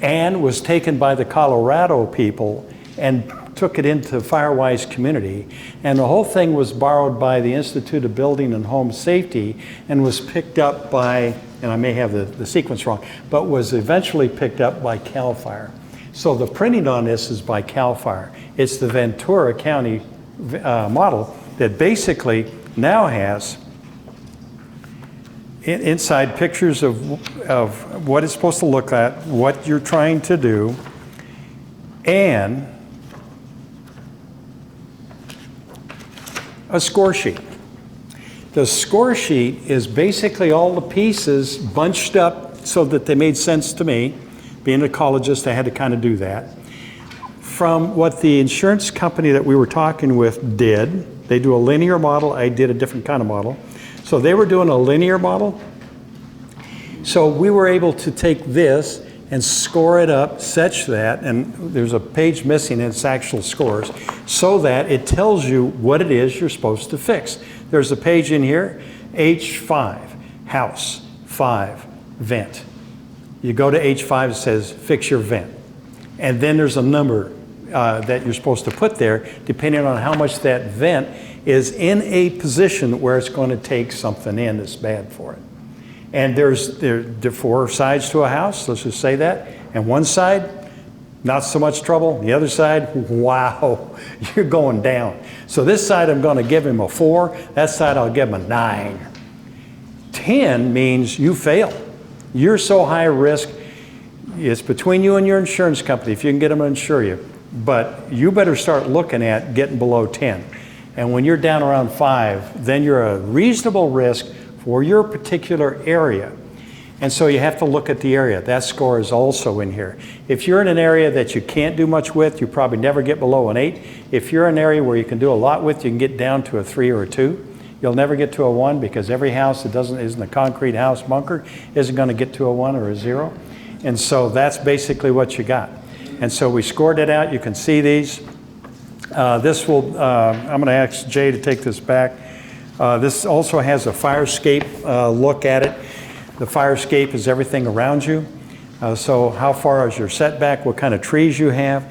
and was taken by the Colorado people and took it into Firewise community. And the whole thing was borrowed by the Institute of Building and Home Safety and was picked up by, and I may have the sequence wrong, but was eventually picked up by CAL FIRE. So the printing on this is by CAL FIRE. It's the Ventura County model that basically now has inside pictures of what it's supposed to look at, what you're trying to do, and a score sheet. The score sheet is basically all the pieces bunched up so that they made sense to me. Being an ecologist, I had to kind of do that. From what the insurance company that we were talking with did, they do a linear model, I did a different kind of model. So they were doing a linear model. So we were able to take this and score it up such that, and there's a page missing in its actual scores, so that it tells you what it is you're supposed to fix. There's a page in here, H5, house, 5, vent. You go to H5, it says fix your vent. And then there's a number that you're supposed to put there, depending on how much that vent is in a position where it's going to take something in that's bad for it. And there are 4 sides to a house, let's just say that. And one side, not so much trouble. The other side, wow, you're going down. So this side I'm going to give him a 4. That side I'll give him a 9. 10 means you fail. You're so high risk, it's between you and your insurance company if you can get them to insure you. But you better start looking at getting below 10. And when you're down around 5, then you're a reasonable risk for your particular area. And so you have to look at the area. That score is also in here. If you're in an area that you can't do much with, you probably never get below an 8. If you're in an area where you can do a lot with, you can get down to a 3 or a 2. You'll never get to a 1 because every house that isn't a concrete house bunker isn't going to get to a 1 or a 0. And so that's basically what you got. And so we scored it out. You can see these. I'm going to ask Jay to take this back. This also has a fire escape look at it. The fire escape is everything around you. So how far is your setback, what kind of trees you have.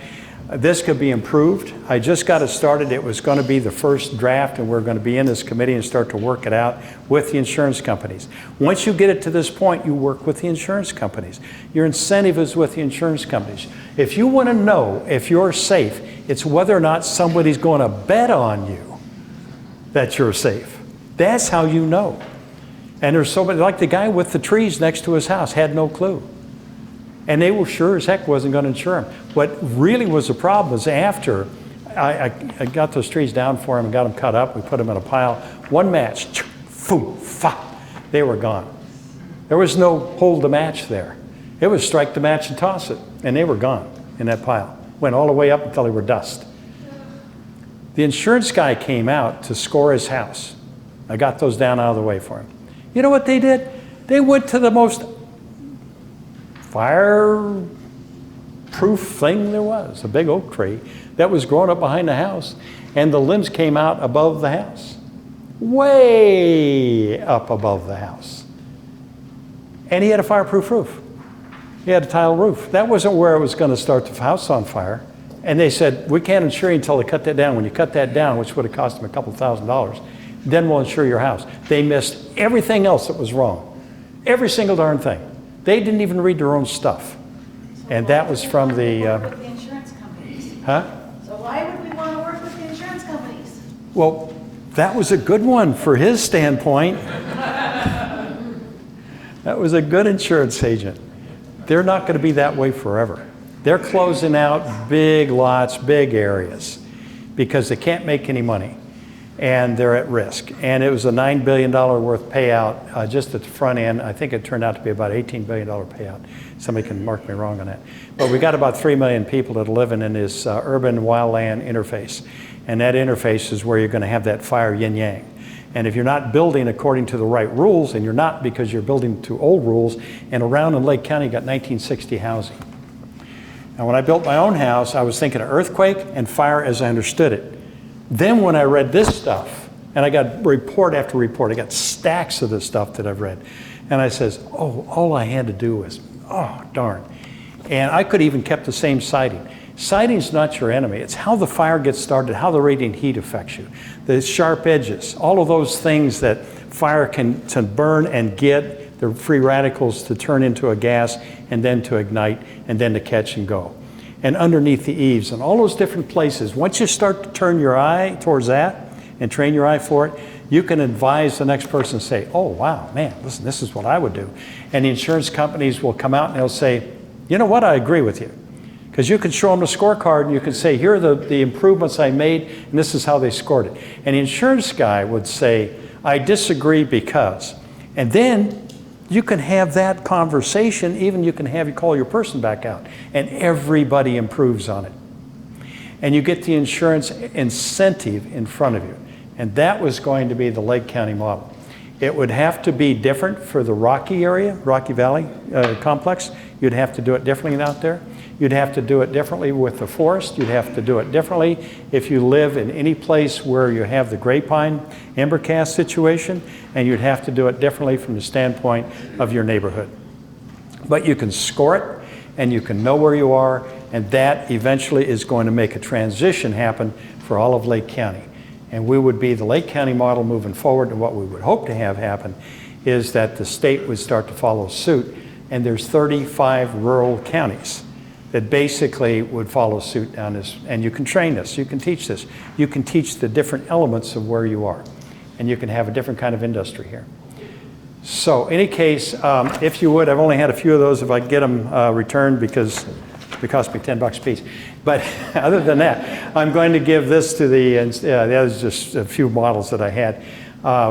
This could be improved. I just got it started. It was going to be the first draft, and we're going to be in this committee and start to work it out with the insurance companies. Once you get it to this point, you work with the insurance companies. Your incentive is with the insurance companies. If you want to know if you're safe, it's whether or not somebody's going to bet on you that you're safe. That's how you know. And there's so many, like the guy with the trees next to his house had no clue. And they were sure as heck wasn't going to insure him. What really was the problem was after I got those trees down for him and got them cut up, we put them in a pile. One match, boom, they were gone. There was no hold the match there. It was strike the match and toss it, and they were gone in that pile. Went all the way up until they were dust. The insurance guy came out to score his house. I got those down out of the way for him. You know what they did? They went to the most fire-proof thing there was, a big oak tree that was growing up behind the house, and the limbs came out above the house, way up above the house. And he had a fireproof roof. He had a tile roof. That wasn't where it was going to start the house on fire. And they said, we can't insure you until they cut that down. When you cut that down, which would have cost them a couple $1,000s, then we'll insure your house. They missed everything else that was wrong. Every single darn thing. They didn't even read their own stuff. And that was from the... work with the insurance companies? Huh? So why would we want to work with the insurance companies? Well, That was a good one for his standpoint. That was a good insurance agent. They're not going to be that way forever. They're closing out big lots, big areas, because they can't make any money, and they're at risk. And it was a $9 billion worth payout just at the front end. I think it turned out to be about $18 billion payout. Somebody can mark me wrong on that. But we got about 3 million people that are living in this urban wildland interface. And that interface is where you're going to have that fire yin-yang. And if you're not building according to the right rules, and you're not because you're building to old rules, and around in Lake County you got 1960 housing. Now when I built my own house, I was thinking of earthquake and fire as I understood it. Then when I read this stuff, and I got report after report, I got stacks of this stuff that I've read, and I says, oh, all I had to do was, oh, darn. And I could even kept the same siding. Siding's not your enemy. It's how the fire gets started, how the radiant heat affects you. The sharp edges, all of those things that fire can to burn and get the free radicals to turn into a gas and then to ignite and then to catch and go. And underneath the eaves and all those different places, once you start to turn your eye towards that and train your eye for it, you can advise the next person and say, oh, wow, man, listen, this is what I would do. And the insurance companies will come out and they'll say, you know what, I agree with you. Because you can show them the scorecard and you can say, here are the improvements I made, and this is how they scored it. And the insurance guy would say, I disagree because. And then you can have that conversation, even you can have you call your person back out, and everybody improves on it. And you get the insurance incentive in front of you. And that was going to be the Lake County model. It would have to be different for the Rocky area, Rocky Valley complex. You'd have to do it differently out there. You'd have to do it differently with the forest. You'd have to do it differently if you live in any place where you have the gray pine embercast situation, and you'd have to do it differently from the standpoint of your neighborhood. But you can score it, and you can know where you are, and that eventually is going to make a transition happen for all of Lake County. And we would be the Lake County model moving forward, and what we would hope to have happen is that the state would start to follow suit, and there's 35 rural counties that basically would follow suit down this, and you can train this, you can teach this. You can teach the different elements of where you are, and you can have a different kind of industry here. So in any case, if you would, I've only had a few of those if I get them returned because it cost me $10 a piece. But other than that, I'm going to give this to that was just a few models that I had.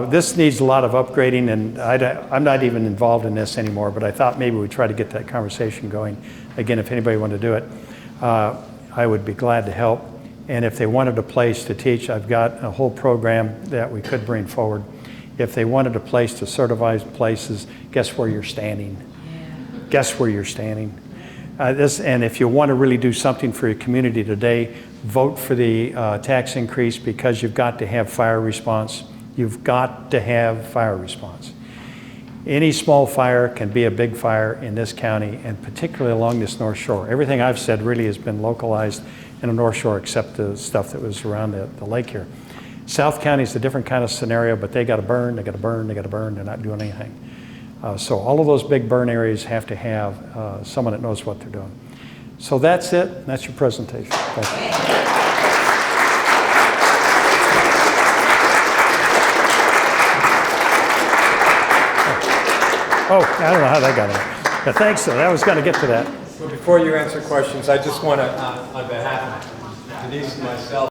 This needs a lot of upgrading, and I'm not even involved in this anymore, but I thought maybe we'd try to get that conversation going. Again, if anybody wanted to do it, I would be glad to help. And if they wanted a place to teach, I've got a whole program that we could bring forward. If they wanted a place to certify places, guess where you're standing? Yeah. Guess where you're standing? And if you want to really do something for your community today, vote for the tax increase, because you've got to have fire response. You've got to have fire response. Any small fire can be a big fire in this county, and particularly along this North Shore. Everything I've said really has been localized in the North Shore, except the stuff that was around the lake here. South County is a different kind of scenario, but they got to burn, they got to burn, they got to burn. They're not doing anything. So all of those big burn areas have to have someone that knows what they're doing. So that's it. That's your presentation. Thank you. Oh, I don't know how that got in. But thanks, though. I was going to get to that. Well, before you answer questions, I just want to, on behalf of Denise and myself,